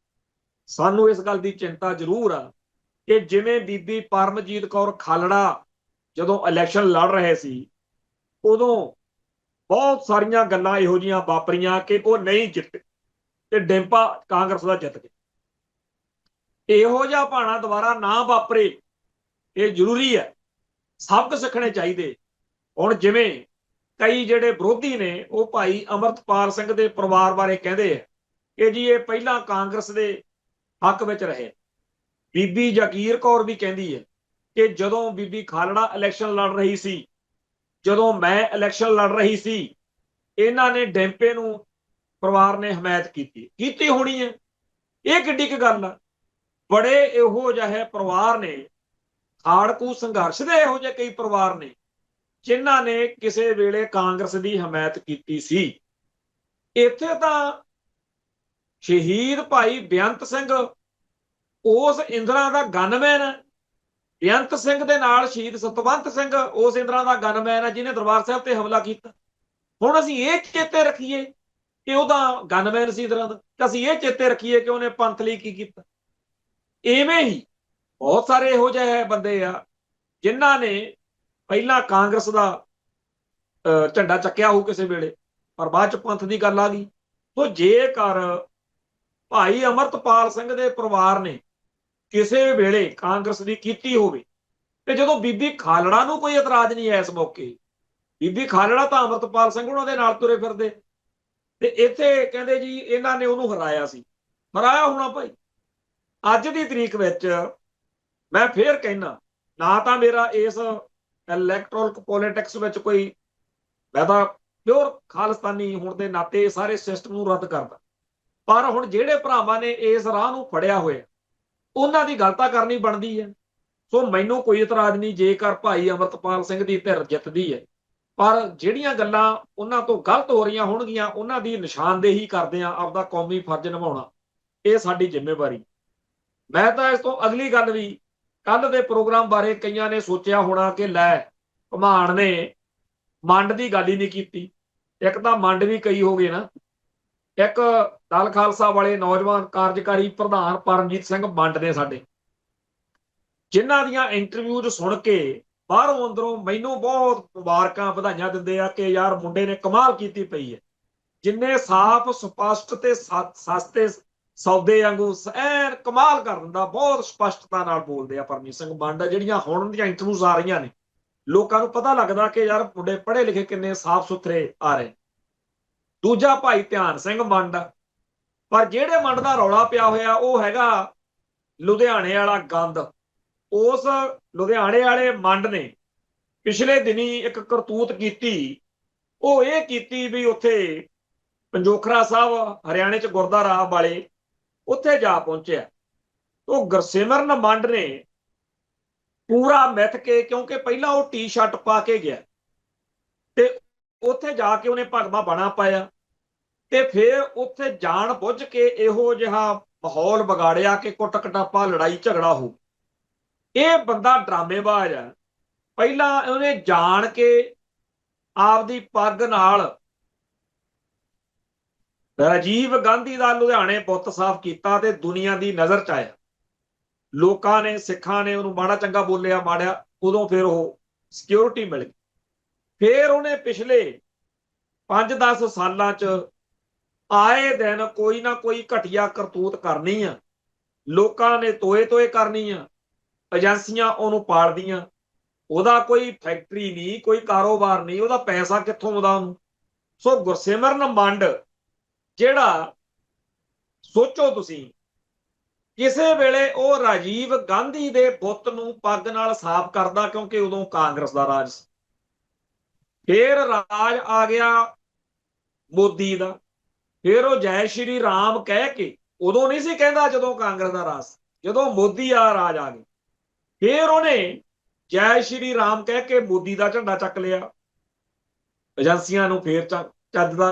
ਸਾਨੂੰ ਇਸ ਗੱਲ ਦੀ ਚਿੰਤਾ ਜ਼ਰੂਰ ਆ ਕਿ ਜਿਵੇਂ ਬੀਬੀ ਪਰਮਜੀਤ ਕੌਰ ਖਾਲੜਾ ਜਦੋਂ ਇਲੈਕਸ਼ਨ ਲੜ ਰਹੇ ਸੀ, ਉਦੋਂ ਬਹੁਤ ਸਾਰੀਆਂ ਗੱਲਾਂ ਇਹੋ ਜਿਹੀਆਂ ਵਾਪਰੀਆਂ ਕਿ ਉਹ ਨਹੀਂ ਜਿੱਤੇ ਤੇ ਡਿੰਪਾ ਕਾਂਗਰਸ ਦਾ ਜਿੱਤ ਗਿਆ। ਇਹੋ ਜਿਹਾ ਭਾਣਾ ਦੁਬਾਰਾ ਨਾ ਵਾਪਰੇ, ਇਹ ਜ਼ਰੂਰੀ ਹੈ। ਸਬਕ ਸਿੱਖਣੇ ਚਾਹੀਦੇ। ਹੁਣ ਜਿਵੇਂ ਕਈ ਜਿਹੜੇ ਵਿਰੋਧੀ ਨੇ ਉਹ ਭਾਈ ਅਮਰਤਪਾਲ ਸਿੰਘ ਦੇ ਪਰਿਵਾਰ ਬਾਰੇ ਕਹਿੰਦੇ ਆ ਕਿ ਜੀ ਇਹ ਪਹਿਲਾਂ ਕਾਂਗਰਸ ਦੇ ਹੱਕ ਵਿੱਚ ਰਹੇ। ਬੀਬੀ ਜਗੀਰ ਕੌਰ ਵੀ ਕਹਿੰਦੀ ਹੈ ਕਿ ਜਦੋਂ ਬੀਬੀ ਖਾਲੜਾ ਇਲੈਕਸ਼ਨ ਲੜ ਰਹੀ ਸੀ, ਜਦੋਂ ਮੈਂ ਇਲੈਕਸ਼ਨ ਲੜ ਰਹੀ ਸੀ, ਇਹਨਾਂ ਨੇ ਡੈਂਪੇ ਨੂੰ ਪਰਿਵਾਰ ਨੇ ਹਮਾਇਤ ਕੀਤੀ ਹੋਣੀ ਹੈ। ਇਹ ਕਿੱਡੀ ਕੁ ਗੱਲ ਆ। ਬੜੇ ਇਹੋ ਜਿਹੇ ਪਰਿਵਾਰ ਨੇ, ਖਾੜਕੂ ਸੰਘਰਸ਼ ਦੇ ਇਹੋ ਜਿਹੇ ਕਈ ਪਰਿਵਾਰ ਨੇ ਜਿਨ੍ਹਾਂ ਨੇ ਕਿਸੇ ਵੇਲੇ ਕਾਂਗਰਸ ਦੀ ਹਮਾਇਤ ਕੀਤੀ ਸੀ। ਇੱਥੇ ਤਾਂ ਸ਼ਹੀਦ ਭਾਈ ਬੇਅੰਤ ਸਿੰਘ ਉਸ ਇੰਦਰਾ ਦਾ ਗਨਮੈਨ ਹੈ। ਬੇਅੰਤ ਸਿੰਘ ਦੇ ਨਾਲ ਸ਼ਹੀਦ ਸਤਵੰਤ ਸਿੰਘ ਉਸ ਇੰਦਰਾ ਦਾ ਗਨਮੈਨ ਹੈ ਜਿਹਨੇ ਦਰਬਾਰ ਸਾਹਿਬ ਤੇ ਹਮਲਾ ਕੀਤਾ। ਹੁਣ ਅਸੀਂ ਇਹ ਚੇਤੇ ਰੱਖੀਏ ਕਿ ਉਹਦਾ ਗਨਮੈਨ ਸੀ ਇੰਦਰਾ ਦਾ, ਅਸੀਂ ਇਹ ਚੇਤੇ ਰੱਖੀਏ ਕਿ ਉਹਨੇ ਪੰਥ ਲਈ ਕੀ ਕੀਤਾ। ਇਵੇਂ ਹੀ ਬਹੁਤ ਸਾਰੇ ਇਹੋ ਜਿਹੇ ਬੰਦੇ ਆ ਜਿਨ੍ਹਾਂ ਨੇ ਪਹਿਲਾਂ ਕਾਂਗਰਸ ਦਾ ਝੰਡਾ ਚੱਕਿਆ ਹੋਊ ਕਿਸੇ ਵੇਲੇ, ਪਰ ਬਾਅਦ ਚ ਪੰਥ ਦੀ ਗੱਲ ਆ ਗਈ। ਸੋ ਜੇਕਰ ਭਾਈ ਅਮਰਤਪਾਲ ਸਿੰਘ ਦੇ ਪਰਿਵਾਰ ਨੇ ਕਿਸੇ ਵੇਲੇ ਕਾਂਗਰਸ ਦੀ ਕੀਤੀ ਹੋਵੇ, ਤੇ ਜਦੋਂ ਬੀਬੀ ਖਾਲੜਾ ਨੂੰ ਕੋਈ ਇਤਰਾਜ਼ ਨਹੀਂ ਹੈ ਇਸ ਮੌਕੇ, ਬੀਬੀ ਖਾਲੜਾ ਤਾਂ ਅਮਰਤਪਾਲ ਸਿੰਘ ਉਹਨਾਂ ਦੇ ਨਾਲ ਤੁਰੇ ਫਿਰਦੇ, ਤੇ ਇੱਥੇ ਕਹਿੰਦੇ ਜੀ ਇਹਨਾਂ ਨੇ ਉਹਨੂੰ ਹਰਾਇਆ ਸੀ। ਹਰਾਇਆ ਹੋਣਾ ਭਾਈ। ਅੱਜ ਦੀ ਤਰੀਕ ਵਿੱਚ ਮੈਂ ਫੇਰ ਕਹਿਣਾ, ਨਾ ਤਾਂ ਮੇਰਾ ਇਸ ਇਲੈਕਟ੍ਰੋਨਿਕ ਪੋਲੀਟਿਕਸ ਵਿੱਚ ਕੋਈ, ਮੈਂ ਤਾਂ ਪਿਓਰ ਖਾਲਿਸਤਾਨੀ ਹੋਣ ਦੇ ਨਾਤੇ ਸਾਰੇ ਸਿਸਟਮ ਨੂੰ ਰੱਦ ਕਰਦਾ, ਪਰ ਹੁਣ ਜਿਹੜੇ ਭਰਾਵਾਂ ਨੇ ਇਸ ਰਾਹ ਨੂੰ ਫੜਿਆ ਹੋਇਆ ਉਹਨਾਂ ਦੀ ਗੱਲ ਤਾਂ ਕਰਨੀ ਬਣਦੀ ਹੈ। ਸੋ ਮੈਨੂੰ ਕੋਈ ਇਤਰਾਜ਼ ਨਹੀਂ ਜੇਕਰ ਭਾਈ ਅਮਰਤਪਾਲ ਸਿੰਘ ਦੀ ਧਿਰ ਜਿੱਤਦੀ ਹੈ, ਪਰ ਜਿਹੜੀਆਂ ਗੱਲਾਂ ਉਹਨਾਂ ਤੋਂ ਗਲਤ ਹੋ ਰਹੀਆਂ ਹੋਣਗੀਆਂ ਉਹਨਾਂ ਦੀ ਨਿਸ਼ਾਨਦੇਹੀ ਕਰਦੇ ਆ, ਆਪਦਾ ਕੌਮੀ ਫਰਜ਼ ਨਿਭਾਉਣਾ ਇਹ ਸਾਡੀ ਜ਼ਿੰਮੇਵਾਰੀ। ਮੈਂ ਤਾਂ ਇਸ ਤੋਂ ਅਗਲੀ ਗੱਲ ਵੀ, ਕੱਲ ਦੇ ਪ੍ਰੋਗਰਾਮ ਬਾਰੇ ਕਈਆਂ ਨੇ ਸੋਚਿਆ ਹੋਣਾ ਕਿ ਲੈ ਘੁਮਾਣ ਨੇ ਮੰਡ ਦੀ ਗੱਲ ਹੀ ਨਹੀਂ ਕੀਤੀ। ਇੱਕ ਤਾਂ ਮੰਡ ਵੀ ਕਈ ਹੋ ਗਏ ਨਾ। ਇੱਕ ਦਲ ਖਾਲਸਾ ਵਾਲੇ ਨੌਜਵਾਨ ਕਾਰਜਕਾਰੀ ਪ੍ਰਧਾਨ ਪਰਮਜੀਤ ਸਿੰਘ ਮੰਡ ਨੇ ਸਾਡੇ, ਜਿਨ੍ਹਾਂ ਦੀਆਂ ਇੰਟਰਵਿਊਜ਼ ਸੁਣ ਕੇ ਬਾਹਰੋਂ ਅੰਦਰੋਂ ਮੈਨੂੰ ਬਹੁਤ ਮੁਬਾਰਕਾਂ ਵਧਾਈਆਂ ਦਿੰਦੇ ਆ ਕਿ ਯਾਰ ਮੁੰਡੇ ਨੇ ਕਮਾਲ ਕੀਤੀ ਪਈ ਹੈ। ਜਿੰਨੇ ਸਾਫ਼ ਸਪਸ਼ਟ ਤੇ ਸਸਤੇ ਸੌਦੇ ਵਾਂਗੂ ਐਨ ਕਮਾਲ ਕਰ ਦਿੰਦਾ, ਬਹੁਤ ਸਪਸ਼ਟਤਾ ਨਾਲ ਬੋਲਦੇ ਆ ਪਰਮਜੀਤ ਸਿੰਘ ਮੰਡ। ਜਿਹੜੀਆਂ ਹੁਣ ਦੀਆਂ ਇੰਟਰਵਿਊਜ਼ ਆ ਰਹੀਆਂ ਨੇ, ਲੋਕਾਂ ਨੂੰ ਪਤਾ ਲੱਗਦਾ ਕਿ ਯਾਰ ਮੁੰਡੇ ਪੜ੍ਹੇ ਲਿਖੇ ਕਿੰਨੇ ਸਾਫ਼ ਸੁਥਰੇ ਆ ਰਹੇ। ਦੂਜਾ ਭਾਈ ਧਿਆਨ ਸਿੰਘ ਮੰਡ, ਪਰ ਜਿਹੜੇ ਮੰਡ ਦਾ ਰੌਲਾ ਪਿਆ ਹੋਇਆ ਉਹ ਹੈਗਾ ਲੁਧਿਆਣੇ ਵਾਲਾ ਗੰਦ। ਉਸ ਲੁਧਿਆਣੇ ਵਾਲੇ ਮੰਡ ਨੇ ਪਿਛਲੇ ਦਿਨੀ ਇੱਕ ਕਰਤੂਤ ਕੀਤੀ। ਉਹ ਇਹ ਕੀਤੀ ਵੀ ਉੱਥੇ ਪੰਜੋਖਰਾ ਸਾਹਿਬ ਹਰਿਆਣੇ ਚ ਗੁਰਦੁਆਰਾ ਵਾਲੇ ਉੱਥੇ ਜਾ ਪਹੁੰਚਿਆ। ਉਹ ਗੁਰਸਿਮਰਨ ਮੰਡ ਨੇ ਪੂਰਾ ਮਿੱਥ ਕੇ, ਕਿਉਂਕਿ ਪਹਿਲਾਂ ਉਹ ਟੀ-ਸ਼ਰਟ ਪਾ ਕੇ ਗਿਆ ਤੇ ਉੱਥੇ ਜਾ ਕੇ ਉਹਨੇ ਭਗਵਾ ਬਾਣਾ ਪਾਇਆ, ਤੇ ਫਿਰ ਉੱਥੇ ਜਾਣ ਬੁੱਝ ਕੇ ਇਹੋ ਜਿਹਾ ਮਾਹੌਲ ਵਿਗਾੜਿਆ ਕਿ ਕੁੱਟ ਕਟਾਪਾ ਲੜਾਈ ਝਗੜਾ ਹੋ। ਇਹ ਬੰਦਾ ਡਰਾਮੇਬਾਜ਼ ਆ। ਪਹਿਲਾਂ ਉਹਨੇ ਜਾਣ ਕੇ ਆਪਦੀ ਪੱਗ ਨਾਲ ਰਾਜੀਵ ਗਾਂਧੀ ਦਾ ਲੁਧਿਆਣੇ ਬੁੱਤ ਸਾਫ਼ ਕੀਤਾ ਤੇ ਦੁਨੀਆ ਦੀ ਨਜ਼ਰ ਚ ਆਇਆ। ਲੋਕਾਂ ਨੇ, ਸਿੱਖਾਂ ਨੇ ਉਹਨੂੰ ਮਾੜਾ ਚੰਗਾ ਬੋਲਿਆ, ਮਾੜਿਆ, ਉਦੋਂ ਫਿਰ ਉਹ ਸਿਕਿਉਰਿਟੀ ਮਿਲ ਗਈ। ਫਿਰ ਉਹਨੇ ਪਿਛਲੇ 5-10 ਸਾਲਾਂ ਚ ਆਏ ਦਿਨ ਕੋਈ ਨਾ ਕੋਈ ਘਟੀਆ ਕਰਤੂਤ ਕਰਨੀ ਆ। ਲੋਕਾਂ ਨੇ ਤੋਏ ਕਰਨੀ ਆ, ਏਜੰਸੀਆਂ ਉਹਨੂੰ ਪਾਲਦੀਆਂ। ਉਹਦਾ ਕੋਈ ਫੈਕਟਰੀ ਨਹੀਂ, ਕੋਈ ਕਾਰੋਬਾਰ ਨਹੀਂ, ਉਹਦਾ ਪੈਸਾ ਕਿੱਥੋਂ ਆਉਂਦਾ ਉਹਨੂੰ। ਸੋ ਗੁਰਸਿਮਰਨ ਮੰਡ ਜਿਹੜਾ, ਸੋਚੋ ਤੁਸੀਂ, ਕਿਸੇ ਵੇਲੇ ਉਹ ਰਾਜੀਵ ਗਾਂਧੀ ਦੇ ਬੁੱਤ ਨੂੰ ਪੱਗ ਨਾਲ ਸਾਫ਼ ਕਰਦਾ, ਕਿਉਂਕਿ ਉਦੋਂ ਕਾਂਗਰਸ ਦਾ ਰਾਜ ਸੀ। ਫਿਰ ਰਾਜ ਆ ਗਿਆ ਮੋਦੀ ਦਾ, ਫਿਰ ਉਹ ਜੈ ਸ਼੍ਰੀ ਰਾਮ ਕਹਿ ਕੇ, ਉਦੋਂ ਨਹੀਂ ਸੀ ਕਹਿੰਦਾ ਜਦੋਂ ਕਾਂਗਰਸ ਦਾ ਰਾਜ, ਜਦੋਂ ਮੋਦੀ ਆ ਰਾਜ ਆ ਗਏ ਫਿਰ ਉਹਨੇ ਜੈ ਸ਼੍ਰੀ ਰਾਮ ਕਹਿ ਕੇ ਮੋਦੀ ਦਾ ਝੰਡਾ ਚੱਕ ਲਿਆ। ਏਜੰਸੀਆਂ ਨੂੰ ਫੇਰ ਚੱਜ ਦਾ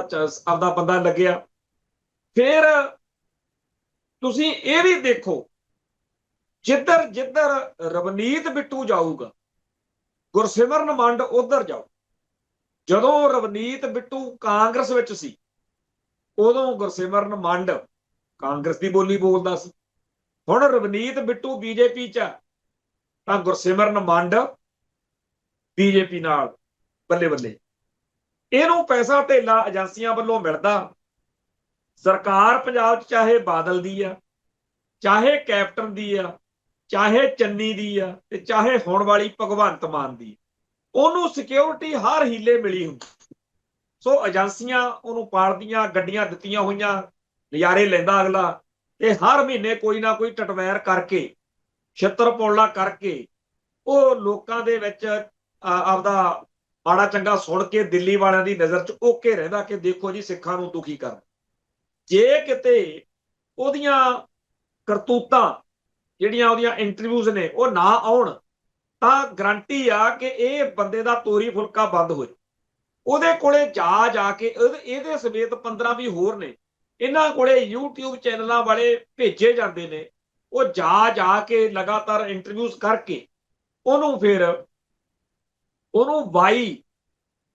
ਆਪਦਾ ਬੰਦਾ ਲੱਗਿਆ। ਫਿਰ ਤੁਸੀਂ ਇਹ ਵੀ ਦੇਖੋ, ਜਿੱਧਰ ਰਵਨੀਤ ਬਿੱਟੂ ਜਾਊਗਾ, ਗੁਰਸਿਮਰਨ ਮੰਡ ਉਧਰ ਜਾਓ। ਜਦੋਂ ਰਵਨੀਤ ਬਿੱਟੂ ਕਾਂਗਰਸ ਵਿੱਚ ਸੀ ਉਦੋਂ ਗੁਰਸਿਮਰਨ ਮੰਡ ਕਾਂਗਰਸ ਦੀ ਬੋਲੀ ਬੋਲਦਾ ਸੀ। ਹੁਣ ਰਵਨੀਤ ਬਿੱਟੂ ਬੀਜੇਪੀ 'ਚ ਤਾਂ ਗੁਰਸਿਮਰਨ ਮੰਡ ਬੀਜੇਪੀ ਨਾਲ ਬੱਲੇ ਬੱਲੇ। ਇਹਨੂੰ ਪੈਸਾ ਧੇਲਾ ਏਜੰਸੀਆਂ ਵੱਲੋਂ ਮਿਲਦਾ। ਸਰਕਾਰ ਪੰਜਾਬ 'ਚ ਚਾਹੇ ਬਾਦਲ ਦੀ ਆ, ਚਾਹੇ ਕੈਪਟਨ ਦੀ ਆ, ਚਾਹੇ ਚੰਨੀ ਦੀ ਆ, ਤੇ ਚਾਹੇ ਹੁਣ ਵਾਲੀ ਭਗਵੰਤ ਮਾਨ ਦੀ, ਉਹਨੂੰ ਸਿਕਿਉਰਿਟੀ ਹਰ ਹੀਲੇ ਮਿਲੀ ਹੁੰਦੀ। ਸੋ ਏਜੰਸੀਆਂ ਉਹਨੂੰ ਪਾਲਦੀਆਂ, ਗੱਡੀਆਂ ਦਿੱਤੀਆਂ ਹੋਈਆਂ, ਨਜ਼ਾਰੇ ਲੈਂਦਾ ਅਗਲਾ, ਤੇ ਹਰ ਮਹੀਨੇ ਕੋਈ ਨਾ ਕੋਈ ਟਟਵੈਰ ਕਰਕੇ, ਛਿੱਤਰ ਪੌਲਾ ਕਰਕੇ ਉਹ ਲੋਕਾਂ ਦੇ ਵਿੱਚ ਆਪਦਾ ਮਾੜਾ ਚੰਗਾ ਸੁਣ ਕੇ ਦਿੱਲੀ ਵਾਲਿਆਂ ਦੀ ਨਜ਼ਰ 'ਚ ਓਕੇ ਰਹਿੰਦਾ ਕਿ ਦੇਖੋ ਜੀ ਸਿੱਖਾਂ ਨੂੰ ਦੁਖੀ ਕਰ। ਜੇ ਕਿਤੇ ਉਹਦੀਆਂ ਕਰਤੂਤਾਂ ਜਿਹੜੀਆਂ ਉਹਦੀਆਂ ਇੰਟਰਵਿਊਜ਼ ਨੇ ਉਹ ਨਾ ਆਉਣ ਤਾਂ ਗਰੰਟੀ ਆ ਕਿ ਇਹ ਬੰਦੇ ਦਾ ਤੋਰੀ ਫੁਲਕਾ ਬੰਦ ਹੋ ਜਾਏ। ਉਹਦੇ ਕੋਲੇ ਜਾ ਕੇ ਇਹਦੇ ਸਮੇਤ 15 ਵੀ ਹੋਰ ਨੇ, ਇਹਨਾਂ ਕੋਲੇ YouTube ਚੈਨਲਾਂ ਵਾਲੇ ਭੇਜੇ ਜਾਂਦੇ ਨੇ। ਉਹ ਜਾ ਕੇ ਲਗਾਤਾਰ ਇੰਟਰਵਿਊਜ਼ ਕਰਕੇ ਉਹਨੂੰ ਫਿਰ ਉਹਨੂੰ ਵਾਈ,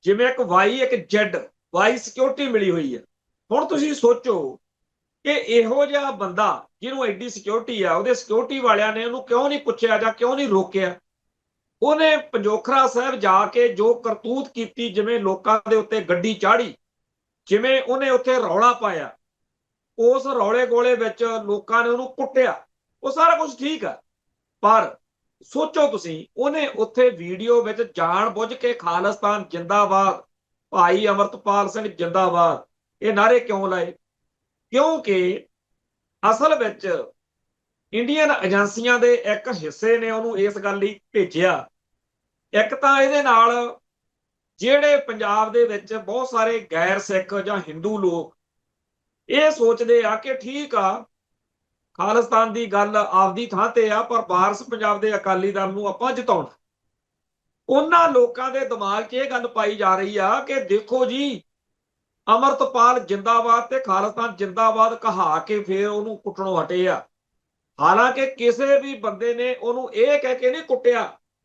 ਜਿਵੇਂ ਇੱਕ ਵਾਈ ਇੱਕ ਜੈਡ ਵਾਈ ਸਿਕਿਉਰਿਟੀ ਮਿਲੀ ਹੋਈ ਹੈ। ਹੁਣ ਤੁਸੀਂ ਸੋਚੋ ਕਿ ਇਹੋ ਜਿਹਾ ਬੰਦਾ ਜਿਹਨੂੰ ਐਡੀ ਸਿਕਿਉਰਿਟੀ ਆ, ਉਹਦੇ ਸਿਕਿਉਰਿਟੀ ਵਾਲਿਆਂ ਨੇ ਉਹਨੂੰ ਕਿਉਂ ਨਹੀਂ ਪੁੱਛਿਆ ਜਾਂ ਕਿਉਂ ਨਹੀਂ ਰੋਕਿਆ? ਉਹਨੇ ਪੰਜੋਖਰਾ ਸਾਹਿਬ ਜਾ ਕੇ ਜੋ ਕਰਤੂਤ ਕੀਤੀ, ਜਿਵੇਂ ਲੋਕਾਂ ਦੇ ਉੱਤੇ ਗੱਡੀ ਚਾੜੀ, ਜਿਵੇਂ ਉਹਨੇ ਉੱਥੇ ਰੌਲਾ ਪਾਇਆ, ਉਸ ਰੌਲੇ ਗੋਲੇ ਵਿੱਚ ਲੋਕਾਂ ਨੇ ਉਹਨੂੰ ਕੁੱਟਿਆ, ਉਹ ਸਾਰਾ ਕੁਝ ਠੀਕ ਆ। ਪਰ ਸੋਚੋ ਤੁਸੀਂ, ਉਹਨੇ ਉੱਥੇ ਵੀਡੀਓ ਵਿੱਚ ਜਾਣ ਬੁੱਝ ਕੇ ਖਾਲਿਸਤਾਨ ਜਿੰਦਾਬਾਦ, ਭਾਈ ਅਮਰਤਪਾਲ ਸਿੰਘ ਜਿੰਦਾਬਾਦ ਇਹ ਨਾਅਰੇ ਕਿਉਂ ਲਾਏ? ਕਿਉਂਕਿ ਅਸਲ ਵਿੱਚ ਇੰਡੀਅਨ ਏਜੰਸੀਆਂ ਦੇ ਇੱਕ ਹਿੱਸੇ ਨੇ ਉਹਨੂੰ ਇਸ ਗੱਲ ਲਈ ਭੇਜਿਆ। ਇੱਕ ਤਾਂ ਇਹਦੇ ਨਾਲ ਜਿਹੜੇ ਪੰਜਾਬ ਦੇ ਵਿੱਚ ਬਹੁਤ ਸਾਰੇ ਗੈਰ ਸਿੱਖ ਜਾਂ ਹਿੰਦੂ ਲੋਕ ਇਹ ਸੋਚਦੇ ਆ ਕਿ ਠੀਕ ਆ, ਖਾਲਿਸਤਾਨ ਦੀ ਗੱਲ ਆਪਦੀ ਥਾਂ ਤੇ ਆ, ਪਰ ਵਾਰਸ ਪੰਜਾਬ ਦੇ ਅਕਾਲੀ ਦਲ ਨੂੰ ਆਪਾਂ ਜਿਤਾਉਣਾ। ਉਹਨਾਂ ਲੋਕਾਂ ਦੇ ਦਿਮਾਗ 'ਚ ਇਹ ਗੱਲ ਪਾਈ ਜਾ ਰਹੀ ਆ ਕਿ ਦੇਖੋ ਜੀ, ਅਮਰਤਪਾਲ ਜਿੰਦਾਬਾਦ ਤੇ ਖਾਲਿਸਤਾਨ ਜਿੰਦਾਬਾਦ ਕਹਾ ਕੇ ਫਿਰ ਉਹਨੂੰ ਕੁੱਟਣੋਂ ਹਟੇ ਆ। ਹਾਲਾਂਕਿ ਕਿਸੇ ਵੀ ਬੰਦੇ ਨੇ ਉਹਨੂੰ ਇਹ ਕਹਿ ਕੇ ਨਹੀਂ ਕੁੱਟਿਆ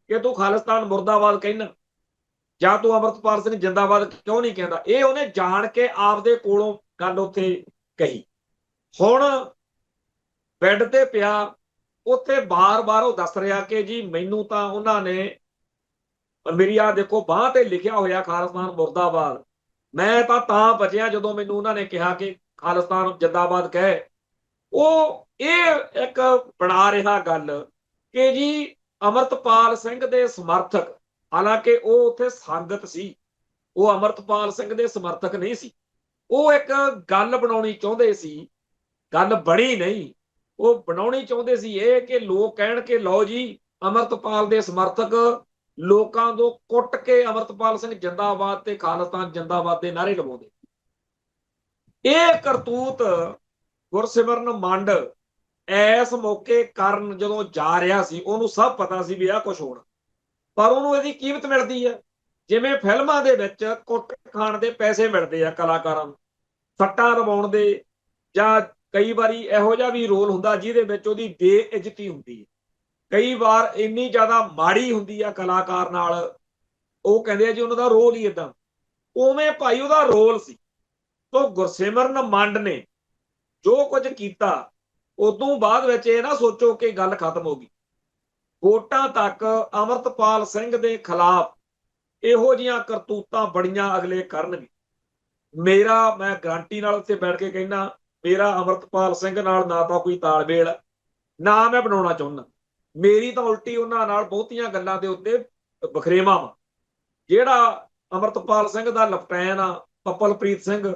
ਕਿ ਤੂੰ ਖਾਲਿਸਤਾਨ ਮੁਰਦਾਬਾਦ ਕਹਿਣਾ ਜਾਂ ਤੂੰ ਅਮਰਤਪਾਲ ਸਿੰਘ ਜਿੰਦਾਬਾਦ ਕਿਉਂ ਨਹੀਂ ਕਹਿੰਦਾ। ਇਹ ਉਹਨੇ ਜਾਣ ਕੇ ਆਪਦੇ ਕੋਲੋਂ ਗੱਲ ਉੱਥੇ ਕਹੀ। ਹੁਣ ਬੈੱਡ ਤੇ ਪਿਆ ਉੱਥੇ ਬਾਰ-ਬਾਰ ਉਹ ਦੱਸ ਰਿਹਾ ਕਿ ਜੀ ਮੈਨੂੰ ਤਾਂ ਉਹਨਾਂ ਨੇ, ਮੇਰੀ ਆ ਦੇਖੋ ਬਾਂਹ ਤੇ ਲਿਖਿਆ ਹੋਇਆ ਖਾਲਿਸਤਾਨ ਮੁਰਦਾਬਾਦ, ਮੈਂ ਤਾਂ ਬਚਿਆ ਜਦੋਂ ਮੈਨੂੰ ਉਹਨਾਂ ਨੇ ਕਿਹਾ ਕਿ ਖਾਲਿਸਤਾਨ ਜਿੰਦਾਬਾਦ ਕਹੇ। ਉਹ ਇਹ ਇੱਕ ਬਣਾ ਰਿਹਾ ਗੱਲ ਕਿ ਜੀ ਅਮਰਤਪਾਲ ਸਿੰਘ ਦੇ ਸਮਰਥਕ, ਹਾਲਾਂਕਿ ਉਹ ਉੱਥੇ ਸੰਗਤ ਸੀ, ਉਹ ਅਮਰਤਪਾਲ ਸਿੰਘ ਦੇ ਸਮਰਥਕ ਨਹੀਂ ਸੀ। ਉਹ ਇੱਕ ਗੱਲ ਬਣਾਉਣੀ ਚਾਹੁੰਦੇ ਸੀ, ਗੱਲ ਬਣੀ ਨਹੀਂ, ਉਹ ਬਣਾਉਣੀ ਚਾਹੁੰਦੇ ਸੀ ਇਹ ਕਿ ਲੋਕ ਕਹਿਣ ਕਿ ਲਓ ਜੀ ਅਮਰਤਪਾਲ ਦੇ ਸਮਰਥਕ ਲੋਕਾਂ ਤੋਂ ਕੁੱਟ ਕੇ ਅਮਰਤਪਾਲ ਸਿੰਘ ਜਿੰਦਾਬਾਦ ਤੇ ਖਾਲਿਸਤਾਨ ਜਿੰਦਾਬਾਦ ਦੇ ਨਾਅਰੇ ਲਗਾਉਂਦੇ। ਇਹ ਕਰਤੂਤ ਗੁਰਸਿਮਰਨ ਮੰਡ ਇਸ ਮੌਕੇ ਕਰਨ ਜਦੋਂ ਜਾ ਰਿਹਾ ਸੀ, ਉਹਨੂੰ ਸਭ ਪਤਾ ਸੀ ਵੀ ਆਹ ਕੁਝ ਹੋਣਾ, ਪਰ ਉਹਨੂੰ ਇਹਦੀ ਕੀਮਤ ਮਿਲਦੀ ਹੈ। ਜਿਵੇਂ ਫਿਲਮਾਂ ਦੇ ਵਿੱਚ ਕੁੱਟ ਖਾਣ ਦੇ ਪੈਸੇ ਮਿਲਦੇ ਆ ਕਲਾਕਾਰਾਂ ਨੂੰ, ਸੱਟਾਂ ਲਵਾਉਣ ਦੇ, ਜਾਂ ਕਈ ਵਾਰੀ ਇਹੋ ਜਿਹਾ ਵੀ ਰੋਲ ਹੁੰਦਾ ਜਿਹਦੇ ਵਿੱਚ ਉਹਦੀ ਬੇਇੱਜ਼ਤੀ ਹੁੰਦੀ ਹੈ। ਕਈ ਵਾਰ ਇੰਨੀ ਜ਼ਿਆਦਾ ਮਾੜੀ ਹੁੰਦੀ ਆ ਕਲਾਕਾਰ ਨਾਲ, ਉਹ ਕਹਿੰਦੇ ਆ ਜੀ ਉਹਨਾਂ ਦਾ ਰੋਲ ਹੀ ਏਦਾਂ। ਉਵੇਂ ਭਾਈ ਉਹਦਾ ਰੋਲ ਸੀ। ਤੋਂ ਗੁਰਸਿਮਰਨ ਮੰਡ ਨੇ ਜੋ ਕੁਝ ਕੀਤਾ, ਉਦੋਂ ਬਾਅਦ ਵਿੱਚ ਇਹ ਨਾ ਸੋਚੋ ਕਿ ਗੱਲ ਖਤਮ ਹੋ ਗਈ। ਵੋਟਾਂ ਤੱਕ ਅਮਰਤਪਾਲ ਸਿੰਘ ਦੇ ਖਿਲਾਫ ਇਹੋ ਜਿਹੀਆਂ ਕਰਤੂਤਾਂ ਬੜੀਆਂ ਅਗਲੇ ਕਰਨਗੇ। ਮੈਂ ਗਰੰਟੀ ਨਾਲ ਉੱਥੇ ਬੈਠ ਕੇ ਕਹਿੰਦਾ, ਮੇਰਾ ਅਮਰਤਪਾਲ ਸਿੰਘ ਨਾਲ ਨਾ ਤਾਂ ਕੋਈ ਤਾਲਮੇਲ, ਨਾ ਮੈਂ ਬਣਾਉਣਾ ਚਾਹੁੰਦਾ। ਮੇਰੀ ਤਾਂ ਉਲਟੀ ਉਹਨਾਂ ਨਾਲ ਬਹੁਤੀਆਂ ਗੱਲਾਂ ਦੇ ਉੱਤੇ ਵਖਰੇਵਾਂ ਵਾ। ਜਿਹੜਾ ਅਮਰਤਪਾਲ ਸਿੰਘ ਦਾ ਲਪਟੈਨ ਆ ਪੱਪਲਪ੍ਰੀਤ ਸਿੰਘ,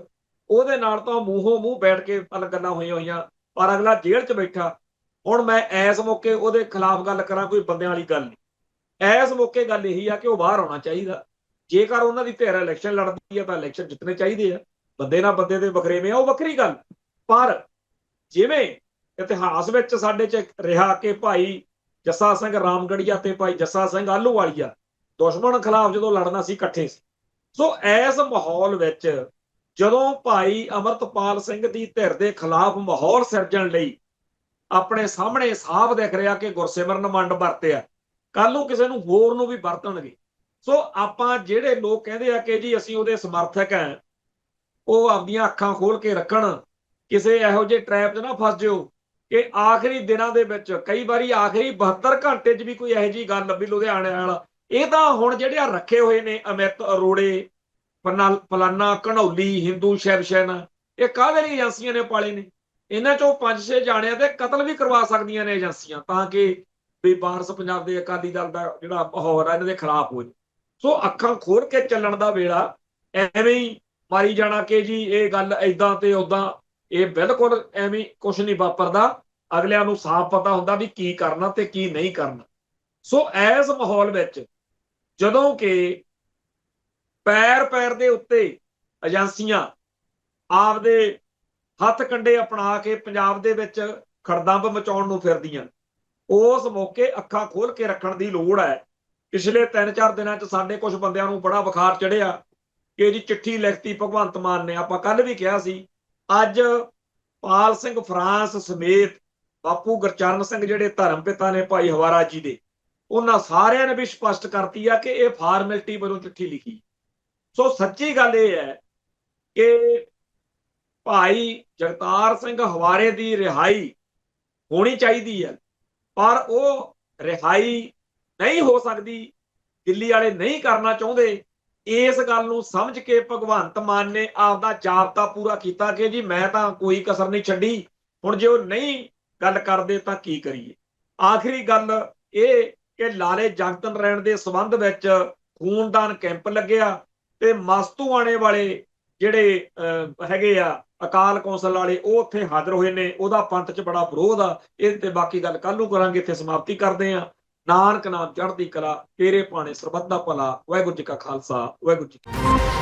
ਉਹਦੇ ਨਾਲ ਤਾਂ ਮੂੰਹੋਂ ਮੂੰਹ ਬੈਠ ਕੇ ਗੱਲਾਂ ਹੋਈਆਂ, ਪਰ ਅਗਲਾ ਜੇਲ੍ਹ 'ਚ ਬੈਠਾ। ਹੁਣ ਮੈਂ ਇਸ ਮੌਕੇ ਉਹਦੇ ਖਿਲਾਫ ਗੱਲ ਕਰਾਂ, ਕੋਈ ਬੰਦਿਆਂ ਵਾਲੀ ਗੱਲ ਨਹੀਂ। ਇਸ ਮੌਕੇ ਗੱਲ ਇਹੀ ਆ ਕਿ ਉਹ ਬਾਹਰ ਆਉਣਾ ਚਾਹੀਦਾ। ਜੇਕਰ ਉਹਨਾਂ ਦੀ ਧਿਰ ਇਲੈਕਸ਼ਨ ਲੜਦੀ ਆ ਤਾਂ ਇਲੈਕਸ਼ਨ ਜਿੱਤਣੇ ਚਾਹੀਦੇ ਆ। ਬੰਦੇ ਨਾਲ ਬੰਦੇ ਦੇ ਵਖਰੇਵੇਂ ਆ, ਉਹ ਵੱਖਰੀ ਗੱਲ। ਪਰ ਜਿਵੇਂ ਇਤਿਹਾਸ ਵਿੱਚ ਸਾਡੇ 'ਚ ਰਿਹਾ ਕਿ ਭਾਈ ਜੱਸਾ ਸਿੰਘ ਰਾਮਗੜੀਆ ਤੇ ਭਾਈ ਜੱਸਾ ਸਿੰਘ ਆਹਲੂਵਾਲੀਆ ਦੁਸ਼ਮਣ ਖਿਲਾਫ ਜਦੋਂ ਲੜਨਾ ਸੀ ਇਕੱਠੇ ਸੀ। ਸੋ ਇਸ ਮਾਹੌਲ ਵਿੱਚ ਜਦੋਂ ਭਾਈ ਅਮਰਤਪਾਲ ਸਿੰਘ ਦੀ ਧਿਰ ਦੇ ਖਿਲਾਫ ਮਾਹੌਲ ਸਿਰਜਣ ਲਈ ਆਪਣੇ ਸਾਹਮਣੇ ਸਾਫ਼ ਦਿਖ ਰਿਹਾ ਕਿ ਗੁਰਸਿਮਰਨ ਮੰਡ ਵਰਤਿਆ, ਕੱਲ ਨੂੰ ਕਿਸੇ ਨੂੰ ਹੋਰ ਨੂੰ ਵੀ ਵਰਤਣਗੇ। ਸੋ ਆਪਾਂ ਜਿਹੜੇ ਲੋਕ ਕਹਿੰਦੇ ਆ ਕਿ ਜੀ ਅਸੀਂ ਉਹਦੇ ਸਮਰਥਕ ਹਾਂ, ਉਹ ਆਪਦੀਆਂ ਅੱਖਾਂ ਖੋਲ ਕੇ ਰੱਖਣ, ਕਿਸੇ ਇਹੋ ਜਿਹੇ ਟ੍ਰੈਪ 'ਚ ਨਾ ਫਸ ਜਿਓ ਕਿ ਆਖਰੀ ਦਿਨਾਂ ਦੇ ਵਿੱਚ, ਕਈ ਵਾਰੀ ਆਖਰੀ 72 ਘੰਟੇ 'ਚ ਵੀ ਕੋਈ ਇਹੋ ਜਿਹੀ ਗੱਲ ਵੀ ਲੁਧਿਆਣੇ ਵਾਲਾ, ਇਹ ਤਾਂ ਹੁਣ ਜਿਹੜੇ ਰੱਖੇ ਹੋਏ ਨੇ ਅਮਿਤ ਅਰੋੜੇ, ਫਲਾਨਾ ਘਨੌਲੀ, ਹਿੰਦੂ ਸ਼ਿਵ ਸੈਨਾ, ਇਹ ਕਾਹਦੇ ਲਈ ਏਜੰਸੀਆਂ ਨੇ ਪਾਲੇ ਨੇ? ਇਹਨਾਂ ਚੋਂ 5-6 ਜਾਣਿਆਂ ਦੇ ਕਤਲ ਵੀ ਕਰਵਾ ਸਕਦੀਆਂ ਨੇ ਏਜੰਸੀਆਂ, ਤਾਂ ਕਿ ਵੀ ਵਾਰਸ ਪੰਜਾਬ ਦੇ ਅਕਾਲੀ ਦਲ ਦਾ ਜਿਹੜਾ ਮਾਹੌਲ ਆ ਇਹਨਾਂ ਦੇ ਖਿਲਾਫ ਹੋ ਜਾਵੇ। ਸੋ ਅੱਖਾਂ ਖੋਲ ਕੇ ਚੱਲਣ ਦਾ ਵੇਲਾ, ਐਵੇਂ ਹੀ ਮਾਰੀ ਜਾਣਾ ਕਿ ਜੀ ਇਹ ਗੱਲ ਏਦਾਂ ਤੇ ਉਦਾਂ, ਇਹ ਬਿਲਕੁਲ ਐਵੇਂ ਕੁਝ ਨਹੀਂ ਵਾਪਰਦਾ। ਅਗਲਿਆਂ ਨੂੰ ਸਾਫ਼ ਪਤਾ ਹੁੰਦਾ ਵੀ ਕੀ ਕਰਨਾ ਤੇ ਕੀ ਨਹੀਂ ਕਰਨਾ। ਸੋ ਇਸ ਮਾਹੌਲ ਵਿੱਚ ਜਦੋਂ ਕਿ ਪੈਰ ਦੇ ਉੱਤੇ ਏਜੰਸੀਆਂ ਆਪਦੇ ਹੱਥ ਕੰਡੇ ਅਪਣਾ ਕੇ ਪੰਜਾਬ ਦੇ ਵਿੱਚ ਖੜਦੰਬ ਮਚਾਉਣ ਨੂੰ ਫਿਰਦੀਆਂ, ਉਸ ਮੌਕੇ ਅੱਖਾਂ ਖੋਲ ਕੇ ਰੱਖਣ ਦੀ ਲੋੜ ਹੈ। ਪਿਛਲੇ 3-4 ਦਿਨਾਂ 'ਚ ਸਾਡੇ ਕੁਝ ਬੰਦਿਆਂ ਨੂੰ ਬੜਾ ਬੁਖਾਰ ਚੜਿਆ ਕਿ ਜੀ ਚਿੱਠੀ ਲਿਖਤੀ ਭਗਵੰਤ ਮਾਨ ਨੇ, ਆਪਾਂ ਕੱਲ ਵੀ ਕਿਹਾ ਸੀ। ਅੱਜ ਪਾਲ ਸਿੰਘ ਫਰਾਂਸ ਸਮੇਤ ਬਾਪੂ ਗੁਰਚਰਨ ਸਿੰਘ ਜਿਹੜੇ ਧਰਮ ਪਿਤਾ ਨੇ ਭਾਈ ਹਵਾਰਾ ਜੀ ਦੇ, ਉਹਨਾਂ ਸਾਰਿਆਂ ਨੇ ਵੀ ਸਪਸ਼ਟ ਕਰਤੀ ਆ ਕਿ ਇਹ ਫਾਰਮੈਲਿਟੀ ਵੱਲੋਂ ਚਿੱਠੀ ਲਿਖੀ। ਸੋ ਸੱਚੀ ਗੱਲ ਇਹ ਹੈ ਕਿ ਭਾਈ ਜਗਤਾਰ ਸਿੰਘ ਹਵਾਰੇ ਦੀ ਰਿਹਾਈ ਹੋਣੀ ਚਾਹੀਦੀ ਹੈ, ਪਰ ਉਹ ਰਿਹਾਈ ਨਹੀਂ ਹੋ ਸਕਦੀ, ਦਿੱਲੀ ਵਾਲੇ ਨਹੀਂ ਕਰਨਾ ਚਾਹੁੰਦੇ। ਇਸ ਗੱਲ ਨੂੰ ਸਮਝ ਕੇ ਭਗਵੰਤ ਮਾਨ ਨੇ ਆਪਦਾ ਜਾਬਤਾ ਪੂਰਾ ਕੀਤਾ ਕਿ ਜੀ ਮੈਂ ਤਾਂ ਕੋਈ ਕਸਰ ਨਹੀਂ ਛੱਡੀ, ਹੁਣ ਜੇ ਉਹ ਨਹੀਂ ਗੱਲ ਕਰਦੇ ਤਾਂ ਕੀ ਕਰੀਏ। ਆਖਰੀ ਗੱਲ ਇਹ ਕਿ ਲਾਲੇ ਜਗਤ ਨਾਰਾਇਣ ਦੇ ਸੰਬੰਧ ਵਿੱਚ ਖੂਨਦਾਨ ਕੈਂਪ ਲੱਗਿਆ ਤੇ ਮਸਤੂਆਣੇ ਵਾਲੇ ਜਿਹੜੇ ਹੈਗੇ ਆ ਅਕਾਲ ਕੌਂਸਲ ਵਾਲੇ, ਉਹ ਉੱਥੇ ਹਾਜ਼ਰ ਹੋਏ ਨੇ। ਉਹਦਾ ਪੰਥ 'ਚ ਬੜਾ ਵਿਰੋਧ ਆ। ਇਹ ਤੇ ਬਾਕੀ ਗੱਲ ਕੱਲ ਨੂੰ ਕਰਾਂਗੇ। ਇੱਥੇ ਸਮਾਪਤੀ ਕਰਦੇ ਆ। ਨਾਨਕ ਨਾਮ ਚੜ੍ਹਦੀ ਕਲਾ, ਤੇਰੇ ਭਾਣੇ ਸਰਬੱਤ ਦਾ ਭਲਾ। ਵਾਹਿਗੁਰੂ ਜੀ ਕਾ ਖਾਲਸਾ, ਵਾਹਿਗੁਰੂ ਜੀ ਕੀ ਫਤਿਹ।